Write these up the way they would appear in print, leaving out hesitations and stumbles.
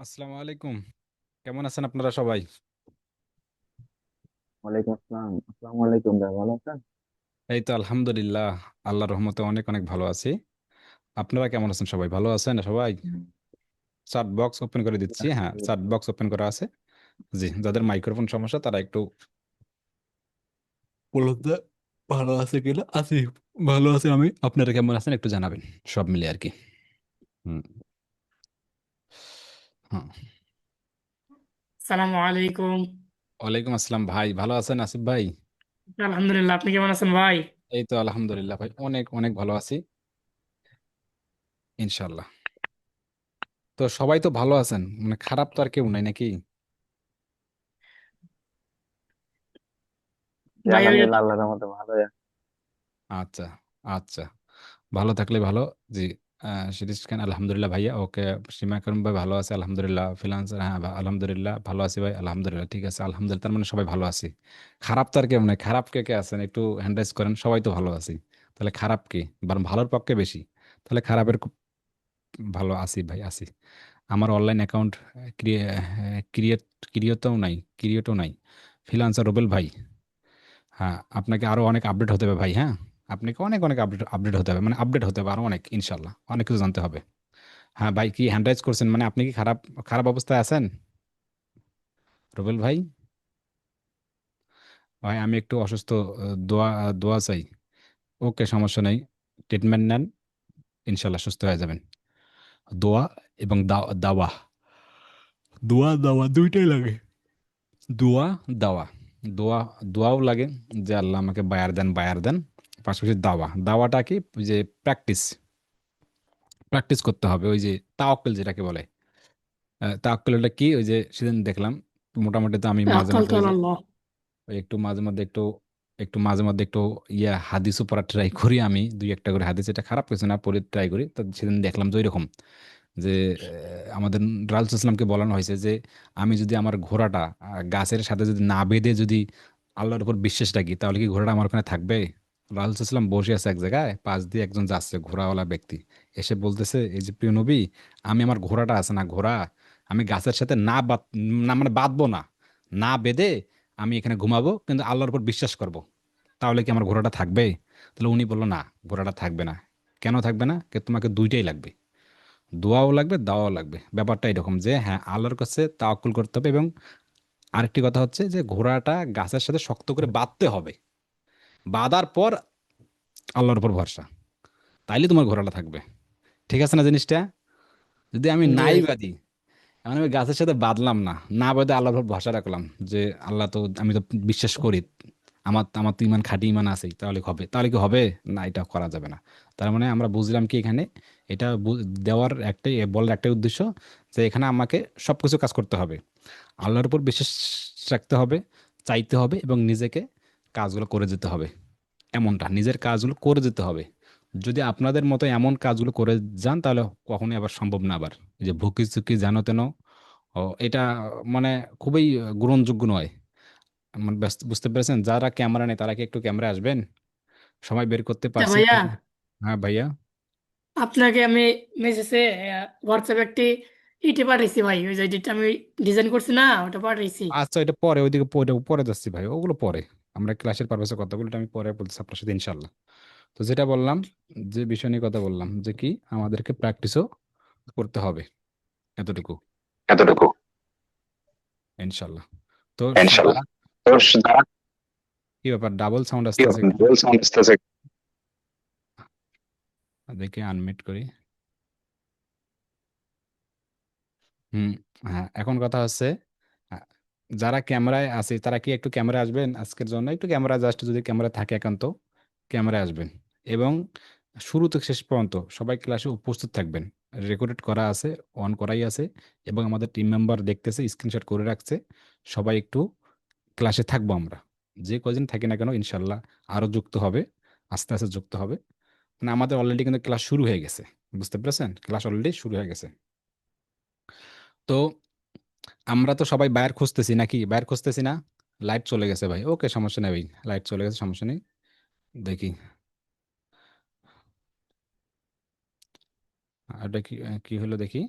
আসসালামু আলাইকুম। কেমন আছেন আপনারা সবাই? ওয়ালাইকুম আসসালাম। আসসালামু আলাইকুম ভাই, ভালো আছেন? এই তো আলহামদুলিল্লাহ, আল্লাহর রহমতে অনেক অনেক ভালো আছি। আপনারা কেমন আছেন? সবাই ভালো আছেন সবাই? চাট বক্স ওপেন করে জি, দিচ্ছি। হ্যাঁ, আলহামদুলিল্লাহ চাট ভালো বক্স আছি। ওপেন করা আছে। জি, যাদের মাইক্রোফোন সমস্যা তারা একটু বলতে ভালো আছে কিনা। আছি, ভালো আছি আমি। আপনারা কেমন আছেন একটু জানাবেন, সব মিলে আর কি। হুম। হ্যাঁ। সালামু আলাইকুম। ওয়ালাইকুম আসসালাম ভাই, ভালো আছেন আসিফ ভাই? আলহামদুলিল্লাহ, আপনি কেমন আছেন ভাই? এই তো আলহামদুলিল্লাহ ভাই, অনেক অনেক ভালো আছি ইনশাল্লাহ। তো সবাই তো ভালো আছেন, মানে খারাপ তো আর কেউ নাই নাকি? জি, ভাই ওই আলহামদুলিল্লাহ আল্লাহর রহমতে ভালোই আছি। আচ্ছা, আচ্ছা, ভালো থাকলে ভালো। জি। শিরিষ খান আলহামদুলিল্লাহ ভাইয়া, ওকে। সীমা করুন ভাই ভালো আছে আলহামদুলিল্লাহ। ফিলান্সার, হ্যাঁ আলহামদুলিল্লাহ ভালো আছি ভাই আলহামদুলিল্লাহ, ঠিক আছে আলহামদুলিল্লাহ, তার মানে সবাই ভালো আছি। খারাপ তো আর কেউ নাই, খারাপ কে কে আছেন একটু হ্যান্ড রাইজ করেন, সবাই তো ভালো আছি। তাহলে খারাপ কি? বরং ভালোর পক্ষে বেশি। তাহলে খারাপের খুব ভালো আছি ভাই, আছি। আমার অনলাইন অ্যাকাউন্ট ক্রিয়েট ক্রিয়েটও নাই, ক্রিয়েটও নাই। ফ্রিল্যান্সার রুবেল ভাই, হ্যাঁ আপনাকে আরো অনেক আপডেট হতে হবে ভাই। হ্যাঁ, আপনাকে অনেক অনেক আপডেট আপডেট হতে হবে, মানে আপডেট হতে হবে আরো অনেক, ইনশাল্লাহ অনেক কিছু জানতে হবে। হ্যাঁ ভাই, কি হ্যান্ড রাইজ করছেন? মানে আপনি কি খারাপ খারাপ অবস্থায় আছেন রুবেল ভাই? ভাই আমি একটু অসুস্থ, দোয়া দোয়া চাই। ওকে, সমস্যা নেই। ট্রিটমেন্ট নেন, ইনশাল্লাহ সুস্থ হয়ে যাবেন। দোয়া এবং দাওয়া, দোয়া দাওয়া দুইটাই লাগে। দোয়া, দাওয়া। দোয়া, দোয়াও লাগে যে আল্লাহ আমাকে বায়ার দেন, বায়ার দেন। পাশাপাশি দাওয়া, দাওয়াটা কি? ওই যে প্র্যাকটিস, প্র্যাকটিস করতে হবে, ওই যে তাওয়াক্কুল যেটাকে বলে। তাওয়াক্কুলটা কি? ওই যে সেদিন দেখলাম, মোটামুটি তো আমি মাঝে মধ্যে তাওয়াক্কালতু ওই যে আলাল্লাহ। ওই একটু মাঝে মধ্যে একটু একটু মাঝে মধ্যে একটু হাদিসও পড়ার ট্রাই করি আমি, দুই একটা করে হাদিস, এটা খারাপ কিছু না, পড়ে ট্রাই করি। তো সেদিন দেখলাম যে ওইরকম, যে আমাদের রাসূলুল্লাহ ইসলামকে বলানো হয়েছে যে আমি যদি আমার ঘোড়াটা গাছের সাথে যদি না বেঁধে যদি আল্লাহর উপর বিশ্বাস রাখি, তাহলে কি ঘোড়াটা আমার ওখানে থাকবে? রাসূলুল্লাহ ইসলাম বসে আছে এক জায়গায়, পাশ দিয়ে একজন যাচ্ছে ঘোড়াওয়ালা ব্যক্তি, এসে বলতেছে, এই যে প্রিয় নবী, আমি আমার ঘোড়াটা আছে না, ঘোড়া, আমি গাছের সাথে না না মানে বাঁধবো না, না বেঁধে আমি এখানে ঘুমাবো, কিন্তু আল্লাহর উপর বিশ্বাস করব, তাহলে কি আমার ঘোড়াটা থাকবে? তাহলে উনি বললো, না, ঘোড়াটা থাকবে না। কেন থাকবে না? তোমাকে দুইটাই লাগবে, দোয়াও লাগবে, দাওয়াও লাগবে। ব্যাপারটা এরকম যে হ্যাঁ, আল্লাহর কাছে তাওয়াক্কুল করতে হবে, এবং আরেকটি কথা হচ্ছে যে ঘোড়াটা গাছের সাথে শক্ত করে বাঁধতে হবে, বাঁধার পর আল্লাহর উপর ভরসা, তাইলে তোমার ঘোড়াটা থাকবে। ঠিক আছে না জিনিসটা? যদি আমি জি নাই ভাই। বাঁধি, এখন আমি গাছের সাথে বাঁধলাম না, না বেঁধে আল্লাহর উপর ভরসা রাখলাম যে আল্লাহ তো, আমি তো বিশ্বাস করি, আমার আমার তো ইমান, খাঁটি ইমান আছেই, তাহলে হবে? তাহলে কি হবে? না, এটা করা যাবে না। তার মানে আমরা বুঝলাম কি এখানে, এটা দেওয়ার একটাই, বলার একটাই উদ্দেশ্য, যে এখানে আমাকে সবকিছু কাজ করতে হবে, আল্লাহর উপর বিশ্বাস রাখতে হবে, চাইতে হবে, এবং নিজেকে কাজগুলো করে যেতে হবে। এমনটা নিজের কাজগুলো করে যেতে হবে। যদি আপনাদের মতো এমন কাজগুলো করে যান, তাহলে কখনোই আবার সম্ভব না। আবার এই যে ভুকি চুকি জানো তেন, এটা মানে খুবই গ্রহণযোগ্য নয়। মানে বুঝতে পেরেছেন? যারা ক্যামেরা নেই তারা কি একটু ক্যামেরা আসবেন? সময় বের করতে তা পারছেন ভাইয়া, কিনা? হ্যাঁ ভাইয়া। আপনাকে আমি মেসেজে হোয়াটসঅ্যাপে একটি ইটি পাঠাইছি ভাই, ওই যে যেটা আমি ডিজাইন করছি না, ওটা পাঠাইছি। আচ্ছা, এটা পরে, ওইদিকে পরে পরে যাচ্ছি ভাই, ওগুলো পরে। আমরা ক্লাসের পারপাসে কথাগুলো আমি পরে বলতেছি আপনার সাথে ইনশাল্লাহ। তো যেটা বললাম, যে বিষয় নিয়ে কথা বললাম, যে কি আমাদেরকে প্র্যাকটিসও করতে হবে, এতটুকু এতটুকু। ইনশাল্লাহ। তো ইনশাল্লাহ। যারা, তো যারা কি ব্যাপার, ডাবল সাউন্ড কি আসতেছে কেন? ডুয়াল সাউন্ড আসতেছে? দেখে আনমিউট করি। হুম। হ্যাঁ, এখন কথা হচ্ছে, আহ, যারা ক্যামেরায় আছে তারা কি একটু ক্যামেরা আসবেন আজকের জন্য? একটু ক্যামেরা, জাস্ট যদি ক্যামেরা থাকে একান্ত, ক্যামেরায় আসবেন। এবং শুরু থেকে শেষ পর্যন্ত সবাই ক্লাসে উপস্থিত থাকবেন। রেকর্ডেড করা আছে, অন করাই আছে, এবং আমাদের টিম মেম্বার দেখতেছে, স্ক্রিনশট করে রাখছে। সবাই একটু ক্লাসে থাকবো আমরা, যে কদিন থাকি না কেন ইনশাল্লাহ আরো যুক্ত হবে, আস্তে আস্তে যুক্ত হবে। মানে আমাদের অলরেডি কিন্তু ক্লাস শুরু হয়ে গেছে, বুঝতে পেরেছেন? ক্লাস অলরেডি শুরু হয়ে গেছে। তো আমরা তো সবাই বায়ার খুঁজতেছি নাকি, বায়ার খুঁজতেছি না? লাইট চলে গেছে ভাই, ওকে সমস্যা নেই ভাই, লাইট চলে গেছে, সমস্যা নেই। দেখি, এটা কি কি হলো দেখি।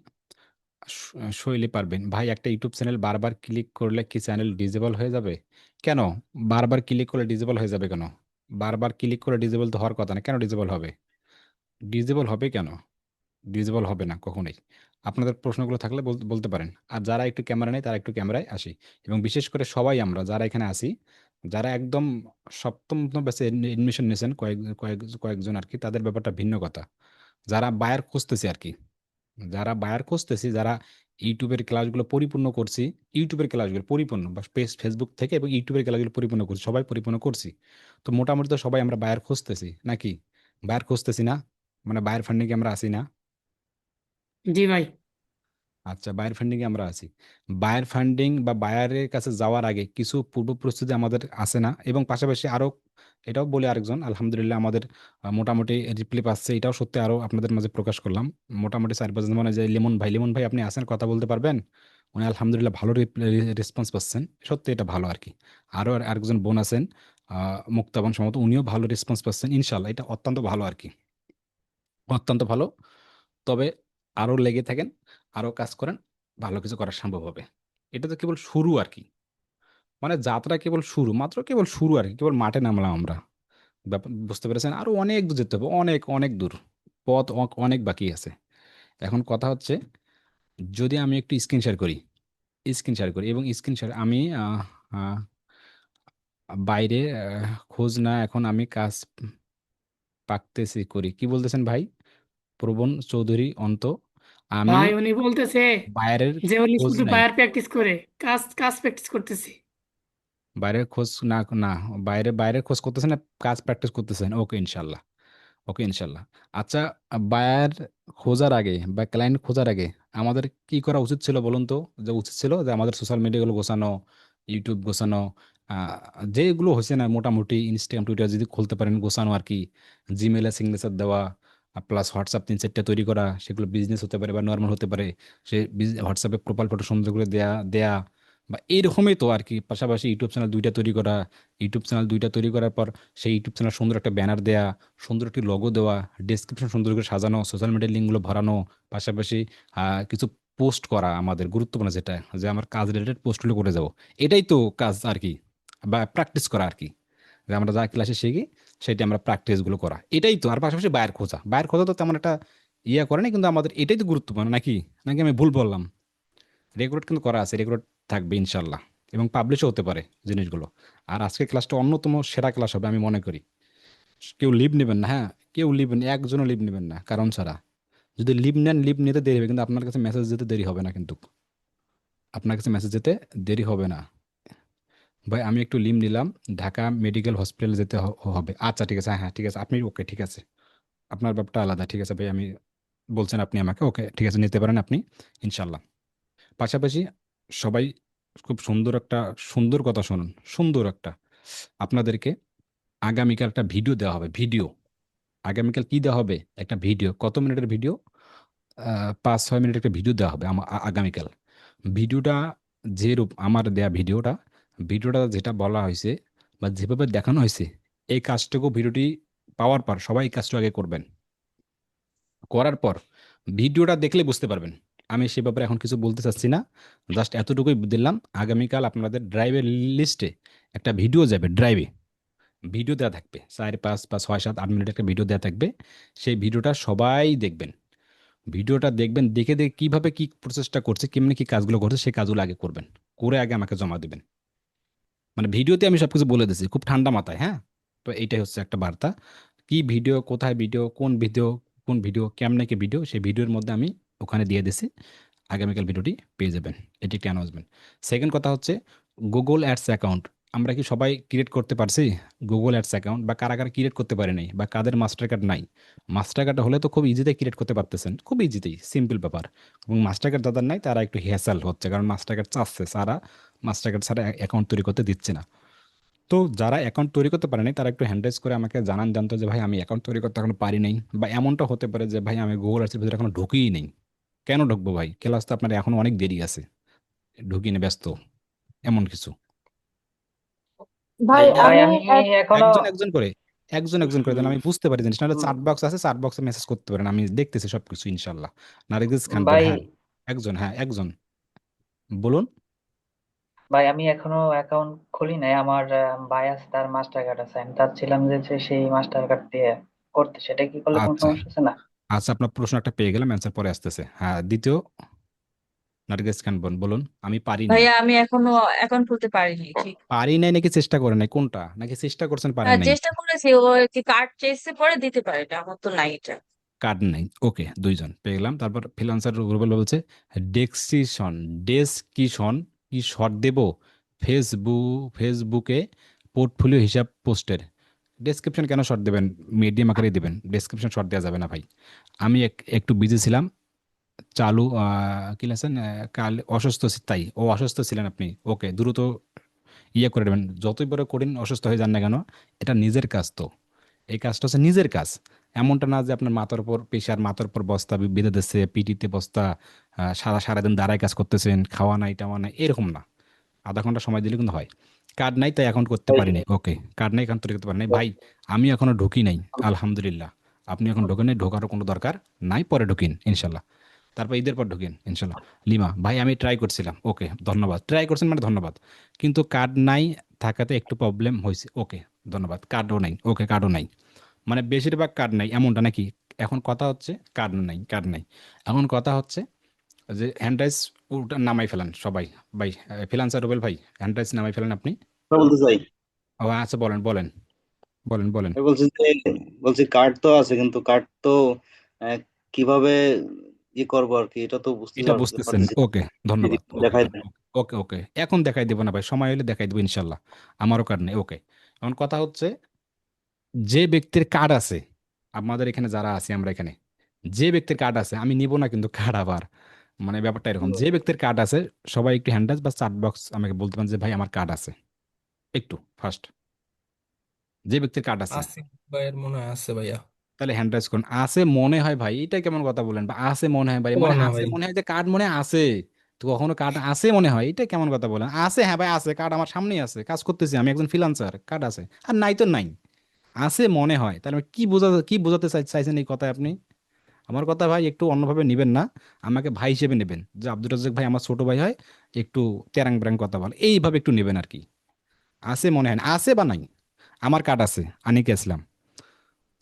শৈলী পারবেন ভাই, একটা ইউটিউব চ্যানেল বারবার ক্লিক করলে কি চ্যানেল ডিজেবল হয়ে যাবে? কেন? বারবার ক্লিক করলে ডিজেবল হয়ে যাবে কেন? বারবার ক্লিক করে ডিজেবল তো হওয়ার কথা না, কেন ডিজেবল হবে? ডিজেবল হবে কেন? ডিজেবল হবে না কখনোই। আপনাদের প্রশ্নগুলো থাকলে বলতে পারেন। আর যারা একটু ক্যামেরা নেই তারা একটু ক্যামেরায় আসি, এবং বিশেষ করে সবাই আমরা যারা এখানে আসি, যারা একদম সপ্তম ব্যাচে এডমিশন নিয়েছেন কয়েকজন আর কি, তাদের ব্যাপারটা ভিন্ন কথা। যারা বায়ার খুঁজতেছে আর কি, যারা বায়ার খুঁজতেছি, যারা ইউটিউবের ক্লাসগুলো পরিপূর্ণ করছি, ইউটিউবের ক্লাসগুলো পরিপূর্ণ বা ফেসবুক থেকে এবং ইউটিউবের ক্লাসগুলো পরিপূর্ণ করছি, সবাই পরিপূর্ণ করছি। তো মোটামুটি তো সবাই আমরা বায়ার খুঁজতেছি নাকি? বায়ার খুঁজতেছি না? মানে বায়ার ফান্ডিং আমরা আসি না? জি ভাই। আচ্ছা, বায়ার ফান্ডিং এ আমরা আছি। বায়ার ফান্ডিং বা বায়ারের কাছে যাওয়ার আগে কিছু পূর্ব প্রস্তুতি আমাদের আছে না? এবং পাশাপাশি আরো এটাও বলে আরেকজন, আলহামদুলিল্লাহ আমাদের মোটামুটি রিপ্লাই পাচ্ছে, এটাও সত্যি, আরো আপনাদের মাঝে প্রকাশ করলাম। মোটামুটি 4-5 জন, মানে যে লিমন ভাই আপনি আছেন, কথা বলতে পারবেন? উনি আলহামদুলিল্লাহ ভালো রেসপন্স পাচ্ছেন, সত্যি এটা ভালো আর কি। আরো আরেকজন বোন আছেন, মুক্তাবন সম্ভবত, উনিও ভালো রেসপন্স পাচ্ছেন। ইনশাল্লাহ এটা অত্যন্ত ভালো আর কি, অত্যন্ত ভালো। তবে আরো লেগে থাকেন, আরো কাজ করেন, ভালো কিছু করা সম্ভব হবে। এটা তো কেবল শুরু আর কি, মানে যাত্রা কেবল শুরু, মাত্র কেবল শুরু আর কি, কেবল মাঠে নামলাম আমরা। ব্যাপার বুঝতে পেরেছেন? আরো অনেক দূর যেতে হবে, অনেক অনেক দূর, পথ অনেক বাকি আছে। এখন কথা হচ্ছে, যদি আমি একটু স্ক্রিন শেয়ার করি এবং স্ক্রিন শেয়ার আমি আহ, বাইরে খোঁজ না, এখন আমি কাজ পাকতেছি করি, কি বলতেছেন ভাই? প্রবণ চৌধুরী অন্ত, আমি ভাই উনি বলতেছে বাইরের যে উনি খোঁজ শুধু নাই, বায়ার প্র্যাকটিস করে, কাজ কাজ প্র্যাকটিস করতেছি। বাইরের খোঁজ না না, বাইরের খোঁজ করতেছেন না, কাজ প্র্যাকটিস করতেছেন। ওকে ইনশাল্লাহ, ওকে ইনশাল্লাহ। আচ্ছা, বায়ার খোঁজার আগে বা ক্লায়েন্ট খোঁজার আগে আমাদের কি করা উচিত ছিল বলুন তো? যে উচিত ছিল যে আমাদের সোশ্যাল মিডিয়াগুলো গোছানো, ইউটিউব গোছানো, আহ, যেগুলো হয়েছে না মোটামুটি, ইনস্টাগ্রাম টুইটার যদি খুলতে পারেন গোছানো আর কি, জিমেলে সিগনেচার দেওয়া, প্লাস হোয়াটসঅ্যাপ 3-4টা তৈরি করা, সেগুলো বিজনেস হতে পারে বা নর্মাল হতে পারে, সে হোয়াটসঅ্যাপে প্রোফাইল ফটো সুন্দর করে দেয়া দেয়া বা এইরকমই তো আর কি। পাশাপাশি ইউটিউব চ্যানেল 2টা তৈরি করা, ইউটিউব চ্যানেল 2টা তৈরি করার পর সেই ইউটিউব চ্যানেল সুন্দর একটা ব্যানার দেয়া, সুন্দর একটি লোগো দেওয়া, ডেসক্রিপশন সুন্দর করে সাজানো, সোশ্যাল মিডিয়ার লিঙ্কগুলো ভরানো, পাশাপাশি কিছু পোস্ট করা, আমাদের গুরুত্বপূর্ণ যেটা, যে আমার কাজ রিলেটেড পোস্টগুলো করে যাব, এটাই তো কাজ আর কি, বা প্র্যাকটিস করা আর কি, যে আমরা যা ক্লাসে শিখি সেটা আমরা প্র্যাকটিসগুলো করা, এটাই তো। আর পাশাপাশি বায়ের খোঁজা তো তেমন একটা ইয়ে করে না, কিন্তু আমাদের এটাই তো গুরুত্বপূর্ণ নাকি? নাকি আমি ভুল বললাম? রেকর্ড কিন্তু করা আছে, রেকর্ড থাকবে ইনশাল্লাহ, এবং পাবলিশও হতে পারে জিনিসগুলো। আর আজকের ক্লাসটা অন্যতম সেরা ক্লাস হবে আমি মনে করি। কেউ লিভ নেবেন না, হ্যাঁ, কেউ লিভ নেই, একজনও লিভ নেবেন না কারণ ছাড়া। যদি লিভ নেন, লিভ নিতে দেরি হবে, কিন্তু আপনার কাছে মেসেজ যেতে দেরি হবে না, কিন্তু আপনার কাছে মেসেজ যেতে দেরি হবে না। ভাই আমি একটু লিভ নিলাম, ঢাকা মেডিকেল হসপিটাল যেতে হবে। আচ্ছা ঠিক আছে, হ্যাঁ হ্যাঁ ঠিক আছে, আপনি ওকে ঠিক আছে, আপনার ব্যাপারটা আলাদা, ঠিক আছে ভাই, আমি বলছেন আপনি আমাকে, ওকে ঠিক আছে, নিতে পারেন আপনি ইনশাল্লাহ। পাশাপাশি সবাই খুব সুন্দর কথা শুনুন, সুন্দর একটা, আপনাদেরকে আগামীকাল একটা ভিডিও দেওয়া হবে, ভিডিও। আগামীকাল কি দেওয়া হবে? একটা ভিডিও, কত মিনিটের ভিডিও? 5-6 মিনিট একটা ভিডিও দেওয়া হবে আগামীকাল। ভিডিওটা যে রূপ আমার দেয়া ভিডিওটা, ভিডিওটা যেটা বলা হয়েছে বা যেভাবে দেখানো হয়েছে, এই কাজটুকু ভিডিওটি পাওয়ার পর সবাই এই কাজটা আগে করবেন। করার পর ভিডিওটা দেখলে বুঝতে পারবেন। আমি সে ব্যাপারে এখন কিছু বলতে চাচ্ছি না, জাস্ট এতটুকুই দিলাম। আগামীকাল আপনাদের ড্রাইভের লিস্টে একটা ভিডিও যাবে, ড্রাইভে ভিডিও দেওয়া থাকবে, 4, 5 বা 6, 7, 8 মিনিট একটা ভিডিও দেওয়া থাকবে। সেই ভিডিওটা সবাই দেখবেন, ভিডিওটা দেখবেন, দেখে দেখে কিভাবে কি প্রসেসটা করছে, কেমনি কি কাজগুলো করছে, সেই কাজগুলো আগে করবেন, করে আগে আমাকে জমা দিবেন। মানে ভিডিওতে আমি সবকিছু বলে দিছি খুব ঠান্ডা মাথায়, হ্যাঁ। তো এইটাই হচ্ছে একটা বার্তা, কি ভিডিও, কোথায় ভিডিও, কোন ভিডিও, কেমনে কি ভিডিও, সেই ভিডিওর মধ্যে আমি ওখানে দিয়ে দিছি। আগামীকাল ভিডিওটি পেয়ে যাবেন, এটি একটি অ্যানাউন্সমেন্ট। সেকেন্ড কথা হচ্ছে, গুগল অ্যাডস অ্যাকাউন্ট আমরা কি সবাই ক্রিয়েট করতে পারছি? গুগল অ্যাডস অ্যাকাউন্ট বা কারা কারা ক্রিয়েট করতে পারে নাই, বা কাদের মাস্টার কার্ড নাই? মাস্টার কার্ড হলে তো খুব ইজিতে ক্রিয়েট করতে পারতেছেন, খুব ইজিতেই, সিম্পল ব্যাপার। এবং মাস্টার কার্ড যাদের নাই তারা একটু হ্যাসেল হচ্ছে, কারণ মাস্টার কার্ড চাচ্ছে, সারা মাস্টার কার্ড ছাড়া অ্যাকাউন্ট তৈরি করতে দিচ্ছে না। তো যারা অ্যাকাউন্ট তৈরি করতে পারেনি তারা একটু হ্যান্ড রাইজ করে আমাকে জানতো যে ভাই আমি অ্যাকাউন্ট তৈরি করতে এখনো পারি নাই, বা এমনটা হতে পারে যে ভাই আমি গুগল আর্টসের ভিতরে এখনো ঢুকিই নেই। কেন ঢুকবো ভাই, ক্লাস তো আপনার এখনো অনেক দেরি আছে, ঢুকিয়ে ব্যস্ত, এমন কিছু। ভাই এই ভাই আমি আমি এক এখনো একজন একজন করে, একজন করে দেন, আমি বুঝতে পারি জিনিসটা। চ্যাট বক্স আছে, চ্যাট বক্সে মেসেজ করতে পারেন, আমি দেখতেছি সবকিছু ইনশাল্লাহ। নারিগিস খান ভাই, ভাই হ্যাঁ। একজন, হ্যাঁ একজন, বলুন। ভাই আমি এখনো অ্যাকাউন্ট খুলি নাই। আমার ভাই আছে, তার মাস্টার কার্ড আছে। আমি চাচ্ছিলাম যে সেই মাস্টার কার্ড দিয়ে করতে। সেটা কি করলে কোনো আচ্ছা সমস্যা আছে না? আচ্ছা, আপনার প্রশ্ন একটা পেয়ে গেলাম, অ্যান্সার পরে আসতেছে। হ্যাঁ, দ্বিতীয় নার্গিস খান বোন বলুন। আমি পারি নাই। ভাইয়া আমি এখনো অ্যাকাউন্ট খুলতে পারিনি ঠিক। পারি নাই নাকি চেষ্টা করেন নাই, কোনটা? নাকি চেষ্টা করছেন পারেন হ্যাঁ নাই? চেষ্টা করেছি, ও কি কার্ড চেয়েছে পরে দিতে পারে না, আমার তো নাই এটা। কার্ড নাই, ওকে, দুইজন পেয়ে গেলাম। তারপর ফ্রিল্যান্সার গ্রুপে বলছে ডেস্কিশন, ডেস্কিশন কি শর্ট দেব ফেসবুকে পোর্টফোলিও হিসাব পোস্টের? ডেসক্রিপশন কেন শর্ট দেবেন? মিডিয়াম আকারে দিবেন, ডেসক্রিপশন শর্ট দেওয়া যাবে না ভাই। আমি একটু বিজি ছিলাম। চালু কি লেখেন, কাল অসুস্থ তাই ও অসুস্থ ছিলেন আপনি, ওকে দ্রুত করে দেবেন। যতই বড় কঠিন অসুস্থ হয়ে যান না কেন, এটা নিজের কাজ তো। এই কাজটা হচ্ছে নিজের কাজ। এমনটা না যে আপনার মাথার উপর প্রেশার, মাথার উপর বস্তা বেঁধে দিচ্ছে, পিটিতে বস্তা, সারাদিন দাঁড়ায় কাজ করতেছেন, খাওয়া নাই টাওয়া নাই, এরকম না। আধা ঘন্টা সময় দিলে কিন্তু হয়। কার্ড নাই তাই অ্যাকাউন্ট করতে ভাই, পারিনি, ওকে, কার্ড নাই অ্যাকাউন্ট তৈরি করতে পারি নাই ভাই। আমি এখনো ঢুকি নাই, আলহামদুলিল্লাহ। আপনি এখন ঢোকেন নাই, ঢোকারও কোনো দরকার নাই, পরে ঢুকিন ইনশাল্লাহ। তারপর ঈদের পর ঢুকিন ইনশাল্লাহ। লিমা ভাই আমি ট্রাই করছিলাম, ওকে ধন্যবাদ, ট্রাই করছেন মানে ধন্যবাদ। কিন্তু কার্ড নাই থাকাতে একটু প্রবলেম হয়েছে, ওকে ধন্যবাদ। কার্ডও নাই, ওকে কার্ডও নাই, মানে বেশিরভাগ কার্ড নাই এমনটা নাকি? এখন কথা হচ্ছে কার্ড নাই, কার্ড নাই। এখন কথা হচ্ছে যে হ্যান্ড রাইজ ওটা নামাই ফেলান সবাই। ভাই ফ্রিল্যান্সার রুবেল ভাই, হ্যান্ড রাইজ নামাই ফেলান আপনি। কথা বলতে চাই। ও আচ্ছা, বলেন বলেন বলেন বলেন। আমি বলছি যে, বলছি কার্ড তো আছে, কিন্তু কার্ড তো আহ, কিভাবে করবো আর কি, এটা তো বুঝতে এটা বুঝতেছেন, পারতেছি না। ওকে ধন্যবাদ, ওকে দেখাই ওকে দেন। ওকে ওকে, এখন দেখাই দেবো না ভাই, সময় হলে দেখাই দেবো ইনশাল্লাহ। আমারও কার্ড নেই, ওকে। এখন কথা হচ্ছে যে ব্যক্তির কার্ড আছে, আমাদের এখানে যারা আছে আমরা এখানে, যে ব্যক্তির কার্ড আছে আমি নিব না কিন্তু কার্ড আবার, মানে ব্যাপারটা এরকম, যে ব্যক্তির কার্ড আছে সবাই একটু হ্যান্ড রাইজ বা চাট বক্স আমাকে বলতে পারেন যে ভাই আমার কার্ড আছে, একটু ফার্স্ট, যে ব্যক্তির কার্ড আছে। আসিফ ভাইয়ের মনে হয় আছে ভাইয়া। তাহলে হ্যান্ড রাইজ করুন। আছে মনে হয় ভাই, এটা কেমন কথা বলেন? বা আছে মনে হয় ভাই, ও মানে না আছে ভাই, মনে হয় যে কার্ড মনে হয় আছে, তো কখনো কার্ড আছে মনে হয়, এটা কেমন কথা বলেন? আছে, হ্যাঁ ভাই আছে, কার্ড আমার সামনেই আছে, কাজ করতেছি, আমি একজন ফ্রিল্যান্সার, কার্ড আছে। আর নাই তো নাই, আছে মনে হয়। তাহলে আমি কি বোঝাতে চাইছেন এই কথায় আপনি? আমার কথা ভাই একটু অন্যভাবে নিবেন না, আমাকে ভাই হিসেবে নেবেন, যে আব্দুর রাজ্জাক ভাই আমার ছোট ভাই হয়, একটু তেরাং বেরাং কথা বলে এইভাবে একটু নেবেন আর কি। আছে মনে হয় না, আছে বা নাই? আমার কার্ড আছে, আনিকে ইসলাম,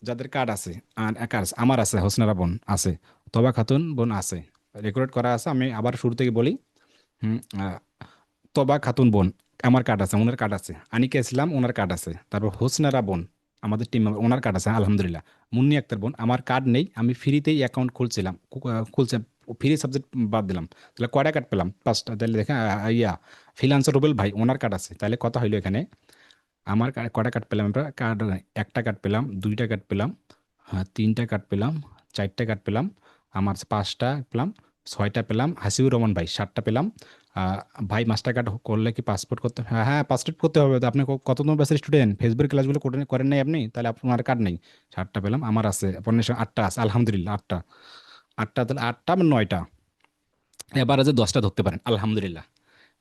যাদের কার্ড আছে, আর কার্ড আমার আছে, হোসনারা বোন আছে, তবা খাতুন বোন আছে, রেকর্ড করা আছে। আমি আবার শুরু থেকে বলি, হুম, তবা খাতুন বোন আমার কার্ড আছে, ওনার কার্ড আছে। আনিকা ইসলাম ওনার কার্ড আছে। তারপর হোসনারা বোন আমাদের টিম ওনার কার্ড আছে আলহামদুলিল্লাহ। মুন্নি আক্তার বোন আমার কার্ড নেই, আমি ফ্রিতেই অ্যাকাউন্ট খুলছিলাম, খুলছে, ফ্রি সাবজেক্ট বাদ দিলাম। তাহলে কয়টা কার্ড পেলাম? 5টা। তাহলে দেখেন ফ্রিল্যান্সার রুবেল ভাই ওনার কার্ড আছে, তাহলে কথা হইলো এখানে আমার কয়টা কার্ড পেলাম আমরা? কার্ড একটা কার্ড পেলাম, দুইটা কার্ড পেলাম, হ্যাঁ তিনটা কার্ড পেলাম, চারটা কার্ড পেলাম, আমার 5টা পেলাম, 6টা পেলাম, হাসিবুর রহমান ভাই 7টা পেলাম। আহ, ভাই মাস্টার কার্ড করলে কি পাসপোর্ট করতে? হ্যাঁ হ্যাঁ পাসপোর্ট করতে হবে তো। আপনি কত নম্বর ব্যাচের স্টুডেন্ট? ফেসবুক ক্লাসগুলো করেন করেন নাই আপনি? তাহলে আপনার কার্ড নেই। 7টা পেলাম, আমার আছে 8টা আছে আলহামদুলিল্লাহ, 8টা। 8টা তাহলে 8টা মানে 9টা, এবারে যে 10টা ধরতে পারেন আলহামদুলিল্লাহ,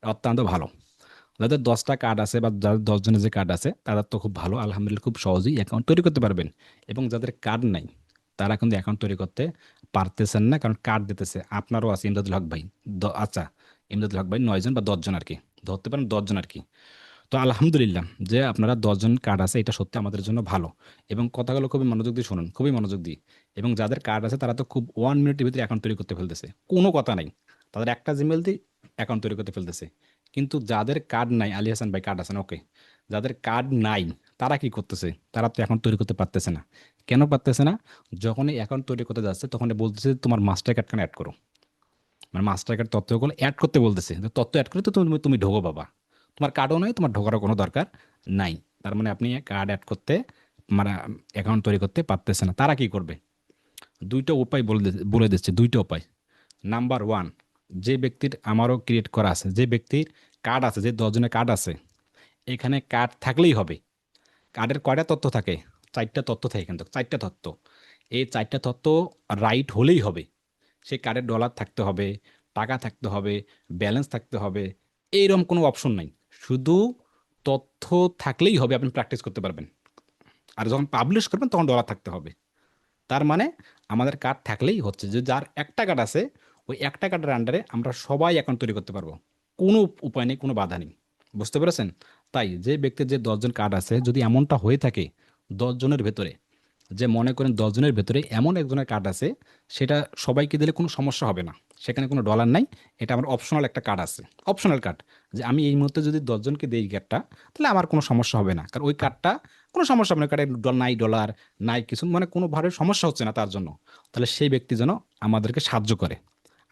অত্যন্ত ভালো। যাদের 10টা কার্ড আছে বা যাদের 10 জনের যে কার্ড আছে তাদের তো খুব ভালো আলহামদুলিল্লাহ, খুব সহজেই অ্যাকাউন্ট তৈরি করতে পারবেন। এবং যাদের কার্ড নাই তারা কিন্তু অ্যাকাউন্ট তৈরি করতে পারতেছেন না, কারণ কার্ড দিতেছে। আপনারও আছে ইমদাদুল হক ভাই, আচ্ছা, ইমদাদুল হক ভাই 9জন বা 10জন আর কি, ধরতে পারেন 10জন আর কি। তো আলহামদুলিল্লাহ যে আপনারা 10জন কার্ড আছে, এটা সত্যি আমাদের জন্য ভালো। এবং কথাগুলো খুবই মনোযোগ দিয়ে শুনুন, খুবই মনোযোগ দিয়ে। এবং যাদের কার্ড আছে তারা তো খুব 1 মিনিটের ভিতরে অ্যাকাউন্ট তৈরি করতে ফেলতেছে, কোনো কথা নাই, তাদের একটা জিমেল দিয়ে অ্যাকাউন্ট তৈরি করতে ফেলতেছে। কিন্তু যাদের কার্ড নাই, আলী হাসান ভাই কার্ড আছেন, ওকে, যাদের কার্ড নাই তারা কি করতেছে? তারা তো অ্যাকাউন্ট তৈরি করতে পারতেছে না। কেন পারতেছে না? যখনই অ্যাকাউন্ট তৈরি করতে যাচ্ছে তখন বলতেছে তোমার মাস্টার কার্ড কেন অ্যাড করো, মানে মাস্টার কার্ড তথ্যগুলো অ্যাড করতে বলতেছে, তো তথ্য অ্যাড করে তো তুমি তুমি ঢোকো বাবা, তোমার কার্ডও নাই, তোমার ঢোকারও কোনো দরকার নাই। তার মানে আপনি কার্ড অ্যাড করতে, মানে অ্যাকাউন্ট তৈরি করতে পারতেছে না। তারা কি করবে? দুইটা উপায় বলে দিচ্ছে, দুইটা উপায়। নাম্বার ওয়ান, যে ব্যক্তির, আমারও ক্রিয়েট করা আছে, যে ব্যক্তির কার্ড আছে, যে 10 জনের কার্ড আছে, এখানে কার্ড থাকলেই হবে। কার্ডের কয়টা তথ্য থাকে? 4টা তথ্য থাকে, কিন্তু 4টা তথ্য, এই 4টা তথ্য রাইট হলেই হবে। সেই কার্ডে ডলার থাকতে হবে, টাকা থাকতে হবে, ব্যালেন্স থাকতে হবে, এইরকম কোনো অপশন নাই। শুধু তথ্য থাকলেই হবে, আপনি প্র্যাকটিস করতে পারবেন। আর যখন পাবলিশ করবেন তখন ডলার থাকতে হবে। তার মানে আমাদের কার্ড থাকলেই হচ্ছে, যে যার একটা কার্ড আছে ওই একটা কার্ডের আন্ডারে আমরা সবাই অ্যাকাউন্ট তৈরি করতে পারবো, কোনো উপায় নেই, কোনো বাধা নেই। বুঝতে পেরেছেন? তাই যে ব্যক্তির যে 10জন কার্ড আছে, যদি এমনটা হয়ে থাকে 10 জনের ভেতরে, যে মনে করেন 10 জনের ভেতরে এমন একজনের কার্ড আছে, সেটা সবাইকে দিলে কোনো সমস্যা হবে না, সেখানে কোনো ডলার নাই, এটা আমার অপশনাল একটা কার্ড আছে, অপশনাল কার্ড, যে আমি এই মুহূর্তে যদি 10 জনকে দিই কার্ডটা, তাহলে আমার কোনো সমস্যা হবে না, কারণ ওই কার্ডটা কোনো সমস্যা হবে না, কার্ডে নাই ডলার, নাই কিছু, মানে কোনোভাবে সমস্যা হচ্ছে না তার জন্য। তাহলে সেই ব্যক্তি যেন আমাদেরকে সাহায্য করে,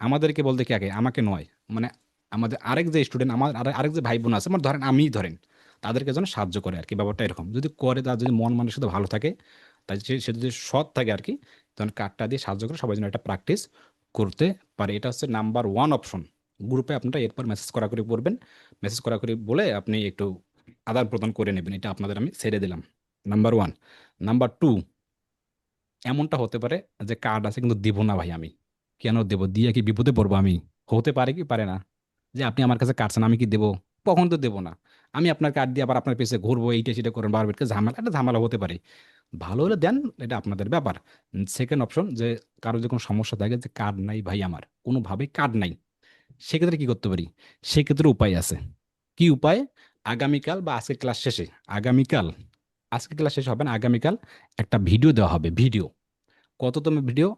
আমাদেরকে বলতে কি আগে আমাকে নয়, মানে আমাদের আরেক যে স্টুডেন্ট, আমার আরেক যে ভাই বোন আছে, আমার ধরেন আমিই ধরেন, তাদেরকে যেন সাহায্য করে আর কি, ব্যাপারটা এরকম যদি করে, তার যদি মন মানসিকতা ভালো থাকে, তাই সে যদি সৎ থাকে আর কি, তখন কার্ডটা দিয়ে সাহায্য করে সবাই যেন এটা প্র্যাকটিস করতে পারে। এটা হচ্ছে নাম্বার ওয়ান অপশন। গ্রুপে আপনারা এরপর মেসেজ করা করে পড়বেন, মেসেজ করা করে বলে আপনি একটু আদান প্রদান করে নেবেন, এটা আপনাদের আমি ছেড়ে দিলাম। Number one. নাম্বার টু, এমনটা হতে পারে যে কার্ড আছে কিন্তু দেবো না ভাই আমি, কেন দেবো, দিয়ে কি বিপদে পড়বো আমি? হতে পারে কি পারে না? যে আপনি আমার কাছে কাটছেন, আমি কি দেবো? কখন তো দেবো না। আমি আপনার কার্ড দিয়ে আবার আপনার পেছে ঘুরবো, এইটা সেটা করেন বারবার, ঝামেলা, একটা ঝামেলা হতে পারে। ভালো হলে দেন, এটা আপনাদের ব্যাপার। সেকেন্ড অপশন, যে কারো যে কোনো সমস্যা থাকে, যে কার্ড নাই ভাই আমার, কোনোভাবে কার্ড নাই, সেক্ষেত্রে কি করতে পারি? সেক্ষেত্রে উপায় আছে। কি উপায়? আগামীকাল বা আজকে ক্লাস শেষে, আগামীকাল, আজকে ক্লাস শেষ হবে না, আগামীকাল একটা ভিডিও দেওয়া হবে। ভিডিও, কততম ভিডিও?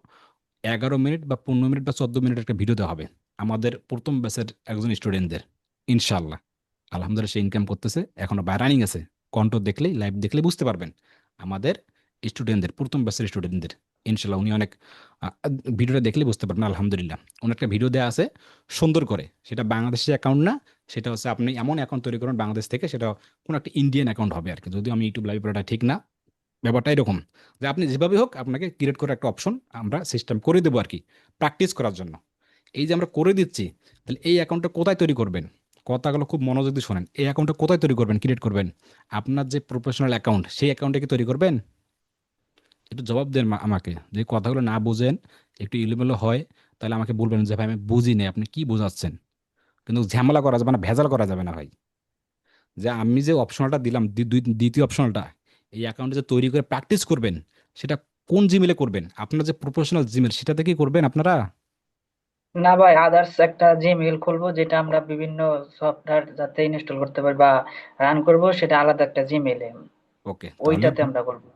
11 মিনিট বা 15 মিনিট বা 14 মিনিট একটা ভিডিও দেওয়া হবে আমাদের প্রথম ব্যাচের একজন স্টুডেন্টদের, ইনশাল্লাহ। আলহামদুলিল্লাহ, সে ইনকাম করতেছে, এখনো বাই রানিং আছে। কন্ট দেখলেই, লাইভ দেখলেই বুঝতে পারবেন আমাদের স্টুডেন্টদের, প্রথম ব্যাচের স্টুডেন্টদের। ইনশাল্লাহ উনি অনেক, ভিডিওটা দেখলে বুঝতে পারবেন। আলহামদুলিল্লাহ, ওনার একটা ভিডিও দেওয়া আছে সুন্দর করে, সেটা বাংলাদেশি অ্যাকাউন্ট না, সেটা হচ্ছে আপনি এমন অ্যাকাউন্ট তৈরি করুন বাংলাদেশ থেকে, সেটা কোনো একটা ইন্ডিয়ান অ্যাকাউন্ট হবে আর কি, যদিও আমি ইউটিউব লাইভ করাটা ঠিক না। ব্যাপারটা এরকম, যে আপনি যেভাবে হোক আপনাকে ক্রিয়েট করে একটা অপশন আমরা সিস্টেম করে দেবো আর কি, প্র্যাকটিস করার জন্য। এই যে আমরা করে দিচ্ছি, তাহলে এই অ্যাকাউন্টটা কোথায় তৈরি করবেন? কথাগুলো খুব মনোযোগ দিয়ে শোনেন। এই অ্যাকাউন্টটা কোথায় তৈরি করবেন, ক্রিয়েট করবেন? আপনার যে প্রফেশনাল অ্যাকাউন্ট, সেই অ্যাকাউন্টে কি তৈরি করবেন? একটু জবাব দেন আমাকে, যে কথাগুলো না বুঝেন, একটু ইলিমেলো হয়, তাহলে আমাকে বলবেন যে ভাই আমি বুঝি নাই, আপনি কি বোঝাচ্ছেন। কিন্তু ঝামেলা করা যাবে না, ভেজাল করা যাবে না ভাই। যে আমি যে অপশনালটা দিলাম, দ্বিতীয় অপশনালটা, এই অ্যাকাউন্টে যে তৈরি করে প্র্যাকটিস করবেন, সেটা কোন জিমেলে করবেন? আপনার যে প্রফেশনাল জিমেল, সেটাতে কি করবেন আপনারা? না ভাই, আদার্স একটা জিমেইল খুলবো, যেটা আমরা বিভিন্ন সফটওয়্যার যাতে ইনস্টল করতে পারি বা রান করব, সেটা আলাদা একটা জিমেইলে, ওকে, তাহলে ওইটাতে আমরা করবো।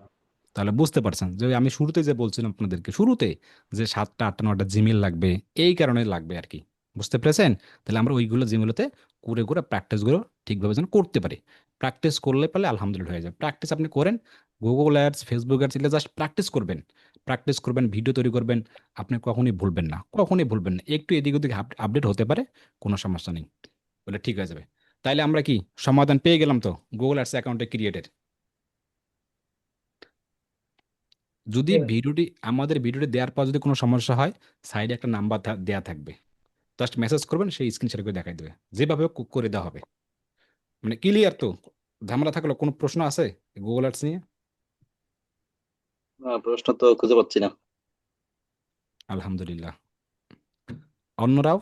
তাহলে বুঝতে পারছেন যে আমি শুরুতে যে বলছিলাম আপনাদেরকে, শুরুতে যে 7টা 8টা 9টা জিমেল লাগবে, এই কারণে লাগবে আর কি। বুঝতে পেরেছেন? তাহলে আমরা ওইগুলো জিমেলতে করে করে প্র্যাকটিসগুলো ঠিকভাবে যেন করতে পারি। প্র্যাকটিস করলে পারলে আলহামদুলিল্লাহ হয়ে যাবে। প্র্যাকটিস আপনি করেন, গুগল অ্যাডস, ফেসবুক অ্যাডস, এগুলো জাস্ট প্র্যাকটিস করবেন, প্র্যাকটিস করবেন, ভিডিও তৈরি করবেন। আপনি কখনোই ভুলবেন না, কখনোই ভুলবেন না। একটু এদিক ওদিক আপডেট হতে পারে, কোনো সমস্যা নেই, বলে ঠিক হয়ে যাবে। তাইলে আমরা কি সমাধান পেয়ে গেলাম তো গুগল অ্যাডস অ্যাকাউন্টে ক্রিয়েটের? যদি ঠিক আছে। ভিডিওটি, আমাদের ভিডিওটি দেওয়ার পর যদি কোনো সমস্যা হয়, সাইডে একটা নাম্বার দেয়া থাকবে, জাস্ট মেসেজ করবেন, সেই স্ক্রিন শেয়ার করে দেখাই দেবে, যেভাবে হোক করে দেওয়া হবে। মানে ক্লিয়ার তো? ঝামেলা থাকলে কোনো প্রশ্ন আছে গুগল অ্যাডস নিয়ে? প্রশ্ন তো খুঁজে পাচ্ছি না। আলহামদুলিল্লাহ। অন্যরাও?